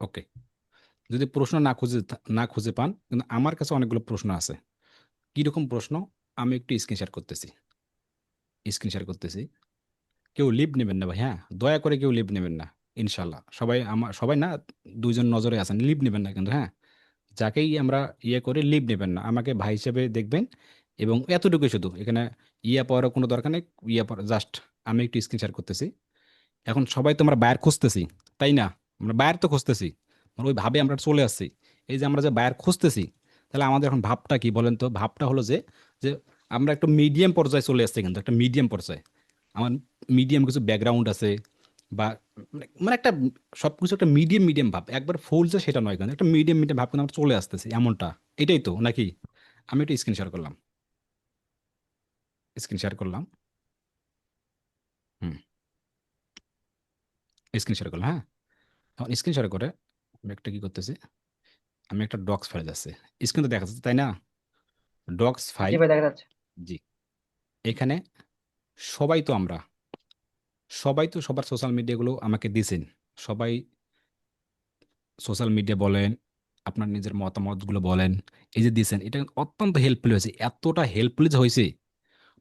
ওকে। যদি প্রশ্ন না খুঁজে পান, কিন্তু আমার কাছে অনেকগুলো প্রশ্ন আছে। কিরকম প্রশ্ন? আমি একটু স্ক্রিন শেয়ার করতেছি। কেউ লিভ নেবেন না ভাই, হ্যাঁ, দয়া করে কেউ লিভ নেবেন না। ইনশাল্লাহ সবাই, সবাই না, 2জন নজরে আছেন, লিভ নেবেন না কিন্তু, হ্যাঁ। যাকেই আমরা করে লিভ নেবেন না, আমাকে ভাই হিসেবে দেখবেন। এবং এতটুকুই শুধু, এখানে পাওয়ারও কোনো দরকার নেই, পড়া জাস্ট, আমি একটু স্ক্রিন শেয়ার করতেছি। এখন সবাই তো আমরা বায়ার খুঁজতেছি, তাই না? আমরা বায়ার তো খুঁজতেছি, মানে ওই ভাবে আমরা চলে আসছি। এই যে আমরা যে বায়ার খুঁজতেছি, তাহলে আমাদের এখন ভাবটা কি বলেন তো? ভাবটা হলো যে, যে আমরা একটা মিডিয়াম পর্যায়ে চলে আসছি, কিন্তু একটা মিডিয়াম পর্যায়ে। আমার মিডিয়াম কিছু ব্যাকগ্রাউন্ড আছে, বা মানে একটা সবকিছু একটা মিডিয়াম মিডিয়াম ভাব, একবার ফুল যে সেটা নয়, কিন্তু একটা মিডিয়াম মিডিয়াম ভাব কিন্তু আমরা চলে আসতেছি, এমনটা। এটাই তো নাকি? আমি একটু স্ক্রিন শেয়ার করলাম, স্ক্রিন শেয়ার করলাম। হুম, স্ক্রিন শেয়ার করলাম, হ্যাঁ। এখন স্ক্রিন শেয়ার করে আমি একটা কি করতেছি, আমি একটা ডক্স ফাইল আছে, স্ক্রিন তো দেখা যাচ্ছে তাই না? ডক্স জি ফাইল। ভাই, দেখা যাচ্ছে। জি। এখানে সবাই তো আমরা, সবাই তো সবার সোশ্যাল মিডিয়াগুলো আমাকে দিছেন। সবাই সোশ্যাল মিডিয়া বলেন, আপনার নিজের মতামতগুলো বলেন, এই যে দিছেন, এটা কিন্তু অত্যন্ত হেল্পফুল হয়েছে। এতটা হেল্পফুল হয়েছে,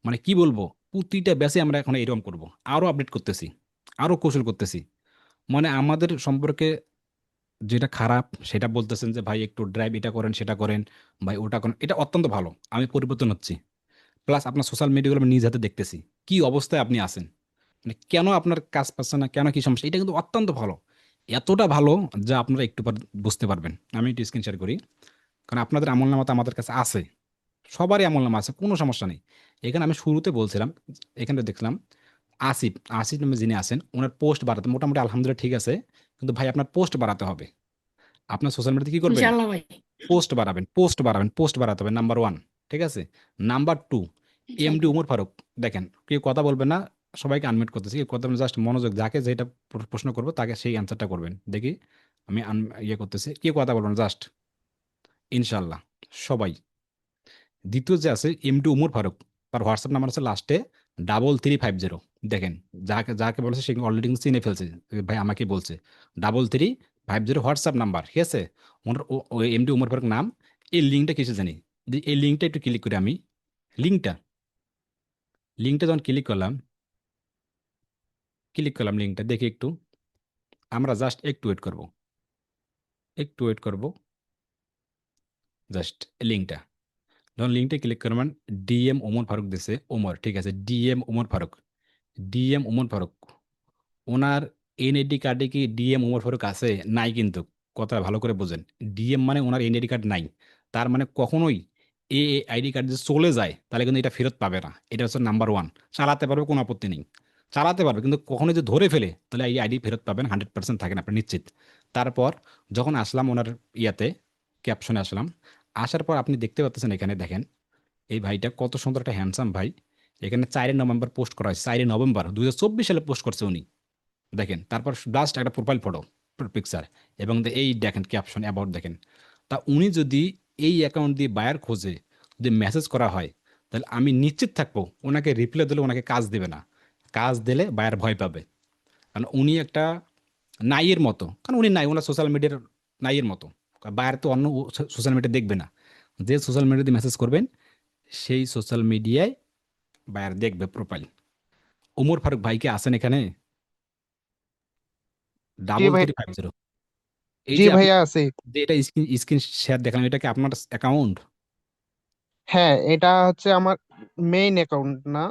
মানে কি বলবো, প্রতিটা ব্যাচে আমরা এখন এরকম করব, আরো আপডেট করতেছি। আরো কৌশল করতেছি, মানে আমাদের সম্পর্কে যেটা খারাপ সেটা বলতেছেন যে ভাই একটু ড্রাইভ এটা করেন সেটা করেন, ভাই ওটা করেন, এটা অত্যন্ত ভালো, আমি পরিবর্তন হচ্ছি। প্লাস আপনার সোশ্যাল মিডিয়াগুলো আমি নিজ হাতে দেখতেছি কি অবস্থায় আপনি আছেন, মানে কেন আপনার কাজ পাচ্ছে না, কেন কি সমস্যা, এটা কিন্তু অত্যন্ত ভালো। এতটা ভালো যা আপনারা একটু পর বুঝতে পারবেন। আমি একটু স্ক্রিন শেয়ার করি, কারণ আপনাদের আমলনামা তো আমাদের কাছে আছে, সবারই আমলনামা আছে, কোনো সমস্যা নেই। এখানে আমি শুরুতে বলছিলাম, এখানে দেখলাম আসিফ, আসিফ নামে যিনি আছেন ওনার পোস্ট বাড়াতে মোটামুটি আলহামদুলিল্লাহ ঠিক আছে, কিন্তু ভাই আপনার পোস্ট বাড়াতে হবে। আপনার সোশ্যাল মিডিয়াতে কি করবেন? ইনশাল্লাহ ভাই। পোস্ট বাড়াবেন, পোস্ট বাড়াবেন, পোস্ট বাড়াতে হবে, নাম্বার ওয়ান। ঠিক আছে। নাম্বার টু, এমডি ইনশাল্লাহ। উমর ফারুক, দেখেন কেউ কথা বলবেন না, সবাইকে আনমিউট করতেছি, কেউ কথা বলবেন, জাস্ট মনোযোগ, যাকে যেটা প্রশ্ন করবো তাকে সেই অ্যান্সারটা করবেন। দেখি আমি ইয়ে করতেছি, কেউ কথা বলবেন জাস্ট, ইনশাল্লাহ সবাই। দ্বিতীয় যে আছে এমডি উমর ফারুক, তার হোয়াটসঅ্যাপ নাম্বার আছে লাস্টে 3350। দেখেন, যাকে যাকে বলেছে সে অলরেডি কিন্তু চিনে ফেলছে, ভাই আমাকে বলছে 3350 হোয়াটসঅ্যাপ নাম্বার, ঠিক আছে। ওনার ওই এমডি উমর ফারুক নাম। এই লিঙ্কটা কিসে জানি, এই লিঙ্কটা একটু ক্লিক করি আমি, লিঙ্কটা লিঙ্কটা যখন ক্লিক করলাম লিঙ্কটা দেখি একটু, আমরা জাস্ট একটু ওয়েট করব, একটু ওয়েট করব, জাস্ট লিঙ্কটা যখন লিঙ্কটা ক্লিক করবেন, ডিএম ওমর ফারুক দিছে, ওমর, ঠিক আছে, ডিএম ওমর ফারুক, ডিএম ওমর ফারুক। ওনার এনআইডি কার্ডে কি ডিএম ওমর ফারুক আছে? নাই কিন্তু, কথা ভালো করে বোঝেন। ডিএম মানে ওনার এনআইডি কার্ড নাই, তার মানে কখনোই এ আইডি কার্ড যদি চলে যায় তাহলে কিন্তু এটা ফেরত পাবে না। এটা হচ্ছে নাম্বার ওয়ান। চালাতে পারবে, কোনো আপত্তি নেই, চালাতে পারবে, কিন্তু কখনো যদি ধরে ফেলে তাহলে এই আইডি ফেরত পাবেন 100% থাকেন আপনি নিশ্চিত। তারপর যখন আসলাম ওনার ইয়াতে, ক্যাপশনে আসলাম, আসার পর আপনি দেখতে পাচ্ছেন, এখানে দেখেন এই ভাইটা কত সুন্দর একটা হ্যান্ডসাম ভাই। এখানে 4 নভেম্বর পোস্ট করা হয়েছে, 4 নভেম্বর 2024 সালে পোস্ট করছে উনি। দেখেন, তারপর জাস্ট একটা প্রোফাইল ফটো, পিকচার, এবং এই দেখেন ক্যাপশন অ্যাবাউট দেখেন। তা উনি যদি এই অ্যাকাউন্ট দিয়ে বায়ার খোঁজে, যদি মেসেজ করা হয়, তাহলে আমি নিশ্চিত থাকবো ওনাকে রিপ্লাই দিলে ওনাকে কাজ দেবে না, কাজ দিলে বায়ার ভয় পাবে। কারণ উনি একটা নাইয়ের মতো, কারণ উনি নাই, ওনার সোশ্যাল মিডিয়ার নাইয়ের মতো। বায়ার তো অন্য সোশ্যাল মিডিয়া দেখবে না, যে সোশ্যাল মিডিয়াতে মেসেজ করবেন সেই সোশ্যাল মিডিয়ায় বায়ার দেখবে প্রোফাইল। ওমর ফারুক ভাইকে আছেন এখানে? জি ডাবল ভাই, 350। এই জি যে আপনি ভাইয়া আছে। যে এটা স্ক্রিন স্ক্রিন শেয়ার দেখালাম, এটা কি আপনার অ্যাকাউন্ট? হ্যাঁ, এটা হচ্ছে আমার মেইন অ্যাকাউন্ট না,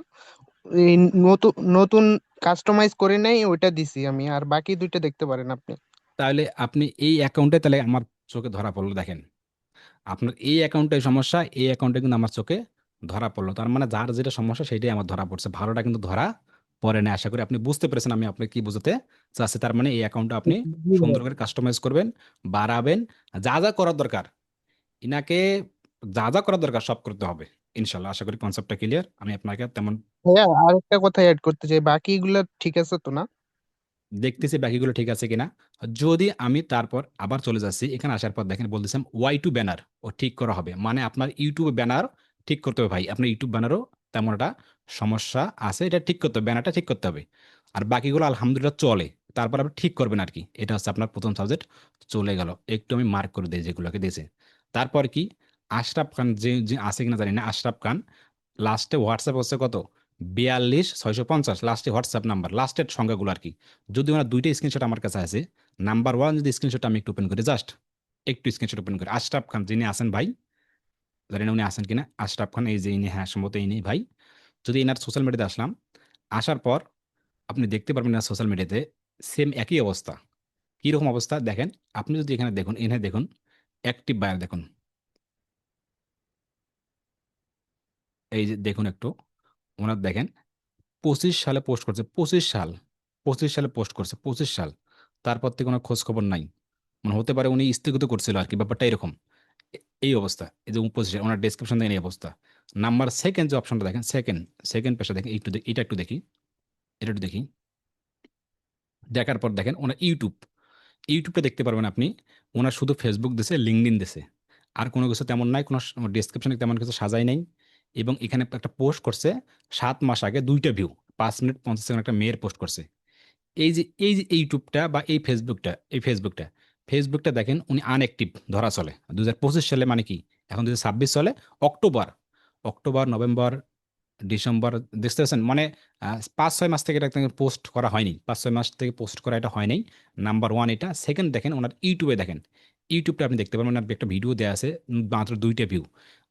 এই নতুন নতুন কাস্টমাইজ করে নেই ওইটা দিছি আমি, আর বাকি দুইটা দেখতে পারেন আপনি। তাহলে আপনি এই অ্যাকাউন্টে, তাহলে আমার চোখে ধরা পড়লো, দেখেন আপনার এই অ্যাকাউন্টে সমস্যা, এই অ্যাকাউন্টে কিন্তু আমার চোখে ধরা পড়লো। তার মানে যার যেটা সমস্যা সেটাই আমার ধরা পড়ছে, ভালোটা কিন্তু ধরা পড়ে না। আশা করি আপনি বুঝতে পেরেছেন আমি আপনাকে কি বোঝাতে চাচ্ছি। তার মানে এই অ্যাকাউন্টটা আপনি জি ভাইয়া। সুন্দর করে কাস্টমাইজ করবেন, বাড়াবেন, যা যা করার দরকার, ইনাকে যা যা করার দরকার সব করতে হবে। ইনশাল্লাহ আশা করি কনসেপ্টটা ক্লিয়ার। আমি আপনাকে তেমন ভাইয়া আরেকটা কথা অ্যাড করতে চাই, বাকিগুলো ঠিক আছে তো না? দেখতেছি বাকিগুলো ঠিক আছে কিনা। যদি আমি তারপর আবার চলে যাচ্ছি, এখানে আসার পর দেখেন বলতেছেন Y2 ব্যানার ও ঠিক করা হবে, মানে আপনার ইউটিউব ব্যানার ঠিক করতে হবে ভাই, আপনার ইউটিউব ব্যানারও তেমন একটা সমস্যা আছে, এটা ঠিক করতে হবে, ব্যানারটা ঠিক করতে হবে। আর বাকিগুলো আলহামদুলিল্লাহ চলে, তারপর আপনি ঠিক করবেন আর কি। এটা হচ্ছে আপনার প্রথম সাবজেক্ট চলে গেল, একটু আমি মার্ক করে দিই যেগুলোকে দিয়েছে। তারপর কি, আশরাফ খান যে যে আছে কিনা জানি না, আশরাফ খান লাস্টে হোয়াটসঅ্যাপ হচ্ছে কত, 42 650, লাস্টে হোয়াটসঅ্যাপ নাম্বার, লাস্টের সংখ্যাগুলো আর কি। যদি ওনার দুইটা স্ক্রিনশট আমার কাছে আছে, নাম্বার ওয়ান যদি স্ক্রিনশট আমি একটু ওপেন করি, জাস্ট একটু স্ক্রিনশট ওপেন করি, আশরাফ খান যিনি আছেন ভাই, জানি না উনি আছেন কিনা, আশরাফ খান এই যে ইনি, হ্যাঁ সম্ভবত ইনি ভাই। যদি এনার সোশ্যাল মিডিয়াতে আসলাম, আসার পর আপনি দেখতে পারবেন না সোশ্যাল মিডিয়াতে সেম একই অবস্থা। কিরকম অবস্থা দেখেন, আপনি যদি এখানে দেখুন, এখানে দেখুন অ্যাক্টিভ বায়ার দেখুন, এই যে দেখুন একটু, ওনার দেখেন 25 সালে পোস্ট করছে, 25 সাল, 25 সালে পোস্ট করছে, 25 সাল, তারপর থেকে কোনো খোঁজ খবর নাই। মানে হতে পারে উনি স্থগিত করছিল আর কি, ব্যাপারটা এরকম। এই অবস্থা, এই যে 25 ওনার ডেসক্রিপশন দেখেন এই অবস্থা। নাম্বার সেকেন্ড যে অপশনটা দেখেন, সেকেন্ড সেকেন্ড পেজটা দেখেন, একটু এটা একটু দেখি, এটা একটু দেখি, দেখার পর দেখেন ওনার ইউটিউবটা দেখতে পারবেন আপনি। ওনার শুধু ফেসবুক দিছে, লিঙ্কডইন দিছে, আর কোনো কিছু তেমন নাই, কোনো ডেসক্রিপশনে তেমন কিছু সাজাই নাই। এবং এখানে একটা পোস্ট করছে 7 মাস আগে, 2টা ভিউ, 5 মিনিট 50 সেকেন্ড, একটা মেয়ের পোস্ট করছে। এই যে ইউটিউবটা বা এই ফেসবুকটা ফেসবুকটা দেখেন উনি আনঅ্যাক্টিভ ধরা চলে 2025 সালে, মানে কি এখন 2026 সালে, অক্টোবর, নভেম্বর, ডিসেম্বর দেখতে পাচ্ছেন মানে 5-6 মাস থেকে এটা পোস্ট করা হয়নি, 5-6 মাস থেকে পোস্ট করা এটা হয় নাই। নাম্বার ওয়ান এটা। সেকেন্ড দেখেন ওনার ইউটিউবে দেখেন, ইউটিউবটা আপনি দেখতে পারেন ওনার একটা ভিডিও দেওয়া আছে, মাত্র 2টা ভিউ।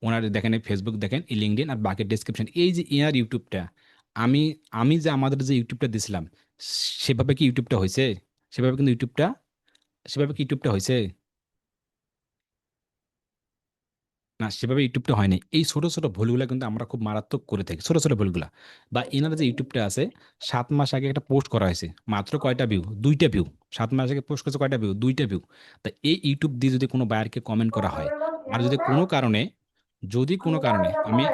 ওনার দেখেন এই ফেসবুক দেখেন, এই লিঙ্কডইন আর বাকি ডেসক্রিপশন, এই যে এনার ইউটিউবটা, আমি আমি যে আমাদের যে ইউটিউবটা দিছিলাম সেভাবে কি ইউটিউবটা হয়েছে? সেভাবে কিন্তু ইউটিউবটা সেভাবে কি ইউটিউবটা হয়েছে? না, সেভাবে ইউটিউবটা হয়নি। এই ছোট ছোট ভুলগুলো কিন্তু আমরা খুব মারাত্মক করে থাকি, ছোট ছোট ভুলগুলা। বা এনার যে ইউটিউবটা আছে, 7 মাস আগে একটা পোস্ট করা হয়েছে, মাত্র কয়টা ভিউ? 2টা ভিউ। 7 মাস আগে পোস্ট করেছে, কয়টা ভিউ? 2টা ভিউ। তা এই ইউটিউব দিয়ে যদি কোনো বায়ারকে কমেন্ট করা হয়, আর যদি কোনো কারণে আমি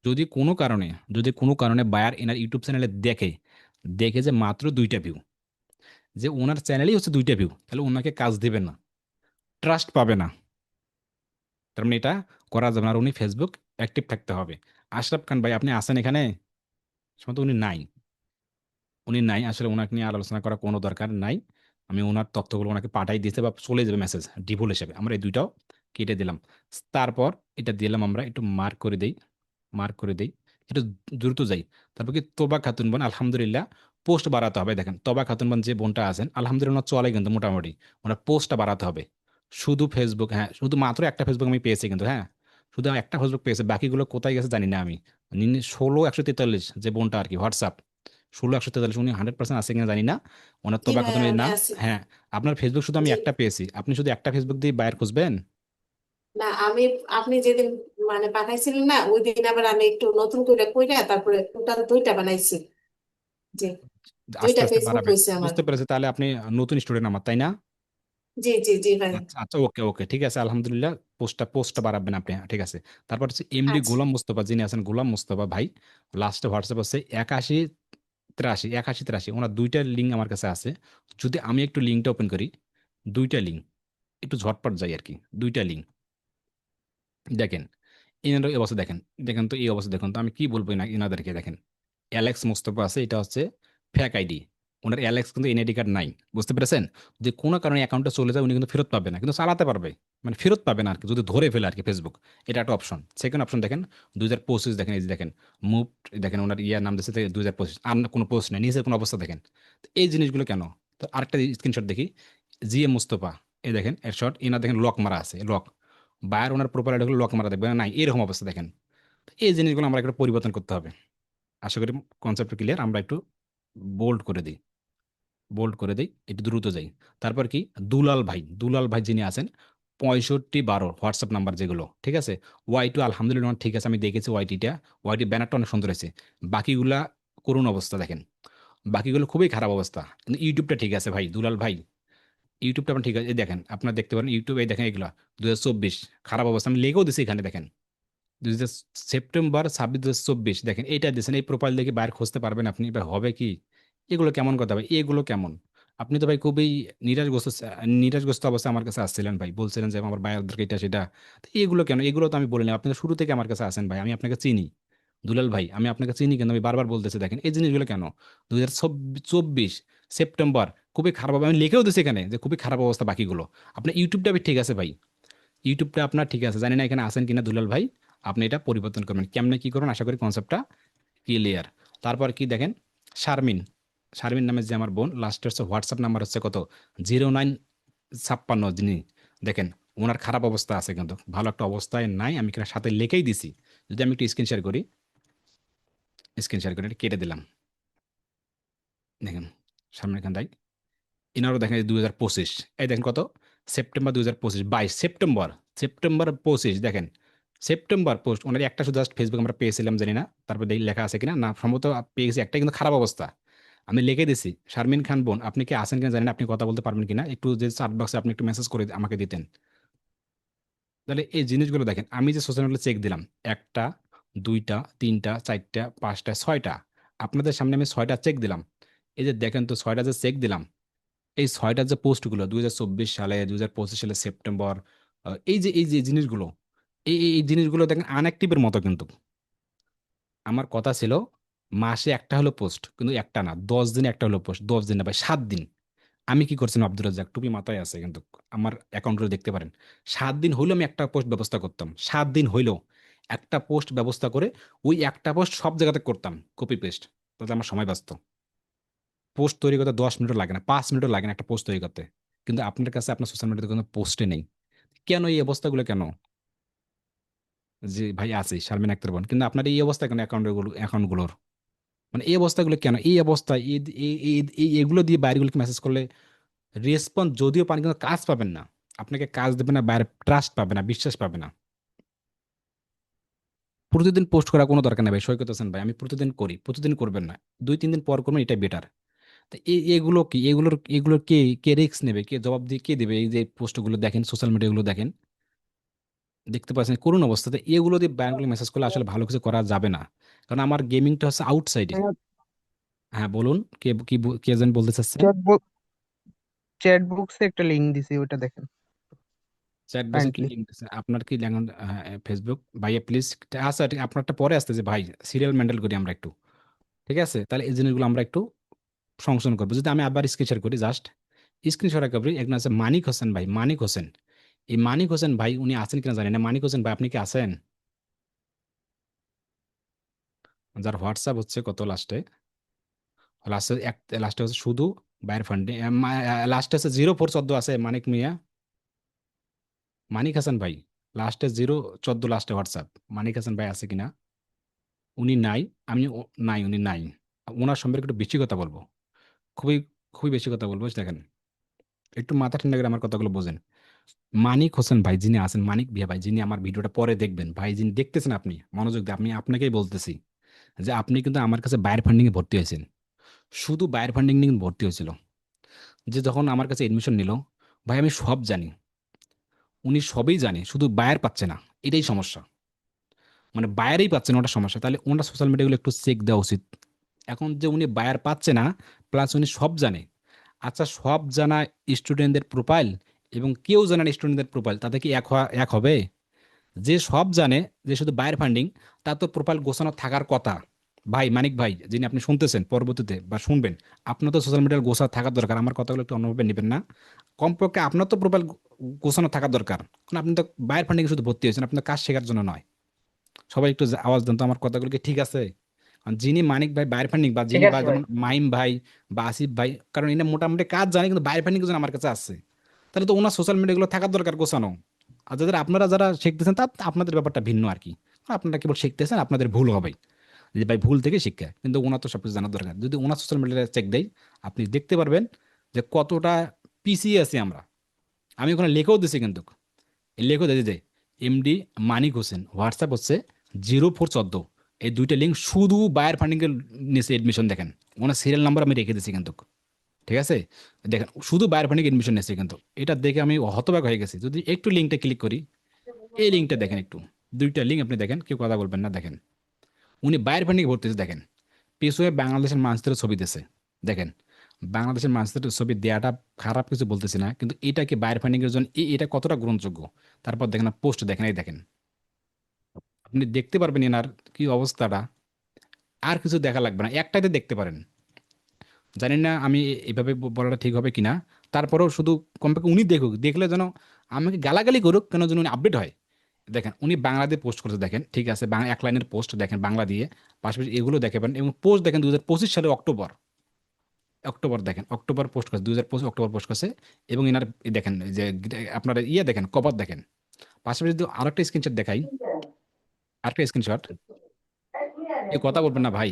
যদি কোনো কারণে যদি কোনো কারণে বায়ার এনার ইউটিউব চ্যানেলে দেখে দেখে যে মাত্র 2টা ভিউ, যে ওনার চ্যানেলেই হচ্ছে 2টা ভিউ, তাহলে ওনাকে কাজ দেবে না, ট্রাস্ট পাবে না। তার মানে এটা করা যাবে না, আর উনি ফেসবুক অ্যাক্টিভ থাকতে হবে। আশরাফ খান ভাই, আপনি আছেন এখানে? সম্ভবত উনি নাই আসলে, ওনাকে নিয়ে আলোচনা করার কোনো দরকার নাই। আমি ওনার তথ্যগুলো ওনাকে পাঠাই দিতে বা চলে যাবে মেসেজ ডিভোল হিসেবে, আমরা এই দুইটাও কেটে দিলাম। তারপর এটা দিলাম, আমরা একটু মার্ক করে দেই একটু দ্রুত যাই। তারপর কি তোবা খাতুন বোন, আলহামদুলিল্লাহ পোস্ট বাড়াতে হবে। দেখেন তোবা খাতুন বোন যে বোনটা আছেন, আলহামদুলিল্লাহ ওনার চলে কিন্তু মোটামুটি, ওনার পোস্টটা বাড়াতে হবে। শুধু ফেসবুক, হ্যাঁ শুধু মাত্র একটা ফেসবুক আমি পেয়েছি কিন্তু, হ্যাঁ শুধু একটা ফেসবুক পেয়েছি, বাকিগুলো কোথায় গেছে জানি না আমি। 16 143 যে বোনটা আর কি, হোয়াটসঅ্যাপ 16 143, উনি 100% আছে কিনা জানি না। ওনার জি তোবা ভাই, খাতুনের আমি নাম। আছি। হ্যাঁ, আপনার ফেসবুক শুধু আমি জি একটা পেয়েছি, আপনি শুধু একটা ফেসবুক দিয়ে বায়ার খুঁজবেন? না, আপনি যেদিন মানে পাঠাইছিলেন না, ওই দিন আবার আমি একটু নতুন করে কইরা তারপরে টোটাল 2টা বানাইছি। জি, আস্তে 2টা আস্তে ফেসবুক বাড়াবেন, হয়েছে আমার। বুঝতে পেরেছি। তাহলে আপনি নতুন স্টুডেন্ট আমার, তাই না? জি জি জি ভাই। আচ্ছা আচ্ছা, ওকে ওকে, ঠিক আছে, আলহামদুলিল্লাহ। পোস্টটা বাড়াবেন আপনি, হ্যাঁ, ঠিক আছে। তারপর হচ্ছে এমডি আচ্ছা গোলাম মোস্তফা যিনি আছেন, গোলাম মোস্তফা ভাই, লাস্টে হোয়াটসঅ্যাপ আছে 81 83 ওনার 2টা লিঙ্ক আমার কাছে আছে। যদি আমি একটু লিঙ্কটা ওপেন করি, 2টা লিঙ্ক একটু ঝটপট যাই আর কি, 2টা লিঙ্ক দেখেন। এনাদের এই অবস্থা দেখেন, দেখেন তো এই অবস্থা দেখুন তো, আমি কি বলবো না এনাদেরকে। দেখেন অ্যালেক্স মোস্তফা আছে, এটা হচ্ছে ফেক আইডি। ওনার অ্যালেক্স কিন্তু এনআইডি কার্ড নাই, বুঝতে পেরেছেন? যে কোনো কারণে অ্যাকাউন্টটা চলে যায়, উনি কিন্তু ফেরত পাবে না, কিন্তু চালাতে পারবে, মানে ফেরত পাবে না আর কি, যদি ধরে ফেলে আর কি ফেসবুক। এটা একটা অপশন। সেকেন্ড অপশন দেখেন, 2025 দেখেন, এই যে দেখেন মুভ, দেখেন ওনার ইয়ার নাম দিচ্ছে 2025, আর কোনো পোস্ট নেই, নিচের কোনো অবস্থা দেখেন। তো এই জিনিসগুলো কেন? তো আরেকটা স্ক্রিনশট দেখি, জিএম মুস্তফা, এই দেখেন এর শট, এনার দেখেন লক মারা আছে, লক। বায়ার ওনার প্রোফাইল হলো লক মারা, দেখবেন নাই এরকম অবস্থা দেখেন। তো এই জিনিসগুলো আমরা একটু পরিবর্তন করতে হবে। আশা করি কনসেপ্ট ক্লিয়ার। আমরা একটু বোল্ড করে দিই, একটু দ্রুত যাই। তারপর কি, দুলাল ভাই যিনি আছেন, 6512 হোয়াটসঅ্যাপ নাম্বার যেগুলো, ঠিক আছে। ওয়াই টু আলহামদুলিল্লাহ ঠিক আছে, আমি দেখেছি ওয়াইটি ব্যানারটা অনেক সুন্দর হয়েছে। বাকিগুলা করুণ অবস্থা দেখেন, বাকিগুলো খুবই খারাপ অবস্থা। কিন্তু ইউটিউবটা ঠিক আছে ভাই, দুলাল ভাই, ইউটিউবটা আপনার ঠিক আছে। এই দেখেন আপনার দেখতে পারেন ইউটিউবে, এই দেখেন এগুলা 2024 খারাপ অবস্থা, আমি লেগেও দিছি এখানে দেখেন। 2000 সেপ্টেম্বর 26 দেখেন, এইটা দিয়েছেন, এই প্রোফাইল দেখে বাইরে খুঁজতে পারবেন আপনি? বা হবে কি? এগুলো কেমন কথা ভাই, এগুলো কেমন? আপনি তো ভাই খুবই নিরাশগ্রস্ত অবস্থায় আমার কাছে আসছিলেন ভাই, বলছিলেন যে আমার ভাইয়াদেরকে এটা সেটা। তো এগুলো কেন? এগুলো তো আমি বলিনি, আপনি তো শুরু থেকে আমার কাছে আসেন ভাই, আমি আপনাকে চিনি। দুলাল ভাই আমি আপনাকে চিনি, কিন্তু আমি বারবার বলতেছি দেখেন এই জিনিসগুলো কেন? 2024 সেপ্টেম্বর খুবই খারাপ হবে, আমি লিখেও দিচ্ছি এখানে যে খুবই খারাপ অবস্থা। বাকিগুলো আপনার ইউটিউবটা ঠিক আছে ভাই, ইউটিউবটা আপনার ঠিক আছে, জানি না এখানে আসেন কিনা দুলাল ভাই। আপনি এটা পরিবর্তন করবেন, কেমনে কি করুন, আশা করি কনসেপ্টটা ক্লিয়ার। তারপর কি দেখেন, শারমিন, শারমিন নামে যে আমার বোন, লাস্টের হচ্ছে হোয়াটসঅ্যাপ নাম্বার হচ্ছে কত, 0956 যিনি, দেখেন ওনার খারাপ অবস্থা আছে, কিন্তু ভালো একটা অবস্থায় নাই। আমি এখানে সাথে লিখেই দিছি। যদি আমি একটু স্ক্রিন শেয়ার করি এটা কেটে দিলাম। দেখেন শারমিন খান ভাই, এনারও দেখেন 2025, এই দেখেন কত, সেপ্টেম্বর 2025, 22 সেপ্টেম্বর 25 দেখেন, সেপ্টেম্বর পোস্ট ওনার একটা শুধু জাস্ট ফেসবুক আমরা পেয়েছিলাম, জানি না তারপর দেখি লেখা আছে কিনা, না সম্ভবত পেয়েছি একটা, কিন্তু খারাপ অবস্থা। আমি লিখে দিছি, শারমিন খান বোন আপনি কি আছেন কিনা জানি না, আপনি কথা বলতে পারবেন কিনা, একটু যে চাট বক্সে আপনি একটু মেসেজ করে আমাকে দিতেন। তাহলে এই জিনিসগুলো দেখেন, আমি যে সোশ্যাল মিডিয়া চেক দিলাম, একটা, দুইটা, তিনটা, চারটা, পাঁচটা, 6টা, আপনাদের সামনে আমি 6টা চেক দিলাম। এই যে দেখেন তো 6টা যে চেক দিলাম, এই 6টা যে পোস্টগুলো 2024 সালে, 2025 সালে সেপ্টেম্বর, এই যে জিনিসগুলো, এই জিনিসগুলো দেখেন আনঅ্যাক্টিভের মতো কিন্তু। আমার কথা ছিল মাসে একটা হলো পোস্ট, কিন্তু একটা না, 10 দিনে একটা হলো পোস্ট, 10 দিন না ভাই, 7 দিন। আমি কি করছিলাম, আব্দুর রাজ্জাক টুপি মাথায় আছে কিন্তু, আমার অ্যাকাউন্টগুলো দেখতে পারেন, 7 দিন হইলেও আমি একটা পোস্ট ব্যবস্থা করতাম, 7 দিন হইলেও একটা পোস্ট ব্যবস্থা করে ওই একটা পোস্ট সব জায়গাতে করতাম কপি পেস্ট, তাতে আমার সময় বাঁচত। পোস্ট তৈরি করতে 10 মিনিটও লাগে না, 5 মিনিটও লাগে না একটা পোস্ট তৈরি করতে। কিন্তু আপনার কাছে আপনার সোশ্যাল মিডিয়াতে কোনো পোস্টে নেই। কেন এই অবস্থাগুলো কেন? যে ভাই আছে শারমিন আক্তার বোন, কিন্তু আপনার এই অবস্থা কেন অ্যাকাউন্টগুলোর? মানে এই অবস্থাগুলো কেন, এই অবস্থা এগুলো দিয়ে বাইরেগুলোকে মেসেজ করলে রেসপন্স যদিও পান কিন্তু কাজ পাবেন না। আপনাকে কাজ দেবে না, বাইরে ট্রাস্ট পাবে না, বিশ্বাস পাবে না। প্রতিদিন পোস্ট করা কোনো দরকার নেই ভাই, সৈকত হোসেন ভাই, আমি প্রতিদিন করি, প্রতিদিন করবেন না, 2-3 দিন পর করবেন, এটা বেটার। তো এগুলো কি, এগুলোর কে কে রিস্ক নেবে, কে জবাব দিয়ে কে দেবে? এই যে পোস্টগুলো দেখেন, সোশ্যাল মিডিয়াগুলো দেখেন, দেখতে পাচ্ছেন করুন অবস্থাতে এগুলো দিয়ে ব্যাংকগুলো মেসেজ করলে আসলে ভালো কিছু করা যাবে না। কারণ আমার গেমিংটা হচ্ছে আউটসাইডে। হ্যাঁ বলুন, কে যেন বলতে চাচ্ছেন? চ্যাট বক্সে একটা লিংক দিছি, ওটা দেখেন চ্যাট বক্সে কি কাইন্ডলি। লিঙ্ক দিচ্ছেন? আপনার কি এখন ফেসবুক ভাইয়া প্লিজ? আচ্ছা ঠিক, আপনারটা পরে আসতেছে ভাই, সিরিয়াল মেন্টাল করি আমরা একটু। ঠিক আছে, তাহলে এই জিনিসগুলো আমরা একটু সংশোধন করবো। যদি আমি আবার স্ক্রিন শেয়ার করি, জাস্ট স্ক্রিন শেয়ার করি, একজন আছে মানিক হোসেন ভাই, মানিক হোসেন। এই মানিক হোসেন ভাই উনি আছেন কিনা জানি না। মানিক হোসেন ভাই আপনি কি আছেন? যার হোয়াটসঅ্যাপ হচ্ছে কত লাস্টে, লাস্টে হচ্ছে শুধু বাইরের ফান্ডে, লাস্টে হচ্ছে 0414 আছে মানিক মিয়া, মানিক হাসান ভাই। লাস্টে 014 লাস্টে হোয়াটসঅ্যাপ। মানিক হাসান ভাই আছে কিনা? উনি নাই। নাই, উনি নাই। ওনার সম্পর্কে একটু বেশি কথা বলবো, খুবই খুবই বেশি কথা বলবো। দেখেন, একটু মাথা ঠান্ডা করে আমার কথাগুলো বোঝেন। মানিক হোসেন ভাই যিনি আছেন, মানিক ভিয়া ভাই যিনি আমার ভিডিওটা পরে দেখবেন, ভাই যিনি দেখতেছেন, আপনি মনোযোগ দিয়ে, আমি আপনাকেই বলতেছি যে আপনি কিন্তু আমার কাছে বায়ার ফান্ডিং এ ভর্তি হয়েছেন। শুধু বায়ার ফান্ডিং নিয়ে ভর্তি হয়েছিল। যে যখন আমার কাছে এডমিশন নিল, ভাই আমি সব জানি, উনি সবই জানে, শুধু বায়ার পাচ্ছে না, এটাই সমস্যা। মানে বায়ারই পাচ্ছে না, ওটা সমস্যা। তাহলে ওনার সোশ্যাল মিডিয়াগুলো একটু চেক দেওয়া উচিত। এখন যে উনি বায়ার পাচ্ছে না, প্লাস উনি সব জানে। আচ্ছা, সব জানা স্টুডেন্টদের প্রোফাইল এবং কেউ জানে না স্টুডেন্টদের প্রোফাইল, তাতে কি এক হবে? যে সব জানে, যে শুধু বায়ার ফান্ডিং, তার তো প্রোফাইল গোছানো থাকার কথা। ভাই মানিক ভাই, যিনি আপনি শুনতেছেন পরবর্তীতে বা শুনবেন, আপনার তো সোশ্যাল মিডিয়ার গোছা থাকার দরকার। আমার কথাগুলো একটু অন্যভাবে নেবেন না। কমপক্ষে আপনার তো প্রোফাইল গোছানো থাকার দরকার। কারণ আপনি তো বায়ার ফান্ডিং শুধু ভর্তি হয়েছেন, আপনার কাজ শেখার জন্য নয়। সবাই একটু আওয়াজ দেন তো আমার কথাগুলো কি ঠিক আছে? আর যিনি মানিক ভাই বায়ার ফান্ডিং, বা ঠিক যিনি বা আছে ভাই। যেমন মাইম ভাই বা আসিফ ভাই, কারণ এরা মোটামুটি কাজ জানে কিন্তু বায়ার ফান্ডিং আমার কাছে আসছে, তাহলে তো ওনার সোশ্যাল মিডিয়াগুলো থাকার দরকার গোছানো। আর আপনারা যারা শিখতেছেন, তা আপনাদের ব্যাপারটা ভিন্ন আর কি। আপনারা কেবল শিখতেছেন, আপনাদের ভুল হবে, যে ভাই ভুল থেকে শিক্ষা। কিন্তু ওনার তো সবকিছু জানার দরকার। যদি ওনার সোশ্যাল মিডিয়ায় চেক দেয়, আপনি দেখতে পারবেন যে কতটা পিছিয়ে আছি আমরা। আমি ওখানে লেখেও দিছি কিন্তু, এই লেখো দিতে যে এমডি মানিক হোসেন, হোয়াটসঅ্যাপ হচ্ছে 0414। এই দুইটা লিঙ্ক শুধু বায়ার ফান্ডিং এর নিচে এডমিশন দেখেন, ওনার সিরিয়াল নাম্বার আমি রেখে দিয়েছি কিন্তু। ঠিক আছে, দেখেন শুধু বায়ার ফান্ডিং এডমিশন নিয়েছে কিন্তু। এটা দেখে আমি হতবাক হয়ে গেছি। যদি একটু লিঙ্কটা ক্লিক করি, এই লিঙ্কটা দেখেন একটু, দুইটা লিঙ্ক আপনি দেখেন, কেউ কথা বলবেন না। দেখেন উনি বায়ার ফান্ডিং ভর্তি হয়েছে। দেখেন পেছনে বাংলাদেশের মানচিত্রের ছবি দিয়েছে। দেখেন বাংলাদেশের মানচিত্রের ছবি দেওয়াটা খারাপ কিছু বলতেছি না, কিন্তু এটা কি বায়ার ফান্ডিং এর জন্য এটা কতটা গ্রহণযোগ্য? তারপর দেখেন পোস্ট দেখেন, এই দেখেন, আপনি দেখতে পারবেন এনার কি অবস্থাটা। আর কিছু দেখা লাগবে না, একটাতে দেখতে পারেন। জানি না আমি এভাবে বলাটা ঠিক হবে কিনা। তারপরেও শুধু কমপক্ষে উনি দেখুক, দেখলে যেন আমাকে গালাগালি করুক কেন, যেন উনি আপডেট হয়। দেখেন উনি বাংলা দিয়ে পোস্ট করেছে, দেখেন ঠিক আছে, বাংলা এক লাইনের পোস্ট দেখেন বাংলা দিয়ে, পাশাপাশি এগুলো দেখে পারেন। এবং পোস্ট দেখেন 2025 সালের অক্টোবর, দেখেন অক্টোবর পোস্ট করেছে, 2025 অক্টোবর পোস্ট করেছে। এবং এনার দেখেন যে আপনার দেখেন কভার দেখেন। পাশাপাশি যদি আরেকটা স্ক্রিনশট দেখাই, আরেকটা স্ক্রিনশট। এই কথা বলবেন না ভাই,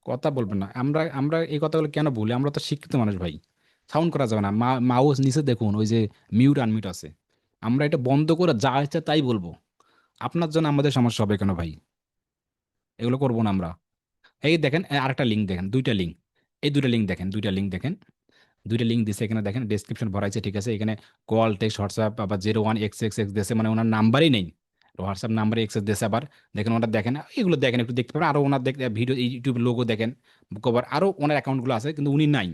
কথা বলবেন না। আমরা আমরা এই কথাগুলো কেন বলি? আমরা তো শিক্ষিত মানুষ ভাই। সাউন্ড করা যাবে না। মাউস নিচে দেখুন ওই যে মিউট আনমিউট আছে। আমরা এটা বন্ধ করে যা ইচ্ছা তাই বলবো। আপনার জন্য আমাদের সমস্যা হবে কেন ভাই? এগুলো করবো না আমরা। এই দেখেন আরেকটা লিঙ্ক দেখেন, দুইটা লিঙ্ক, এই দুইটা লিঙ্ক দেখেন, দুইটা লিঙ্ক দেখেন, দুইটা লিঙ্ক দিছে এখানে। দেখেন ডেসক্রিপশন ভরাইছে, ঠিক আছে। এখানে কল টেক্সট হোয়াটসঅ্যাপ আবার 01xxx দিয়েছে, মানে ওনার নাম্বারই নেই, হোয়াটসঅ্যাপ নাম্বারে এক্সেস দিয়েছে। আবার দেখেন ওনার, দেখেন এগুলো দেখেন, একটু দেখতে পারেন। আরও ওনার ভিডিও ইউটিউব লোগো দেখেন, কভার আরও ওনার অ্যাকাউন্টগুলো আছে, কিন্তু উনি নাই।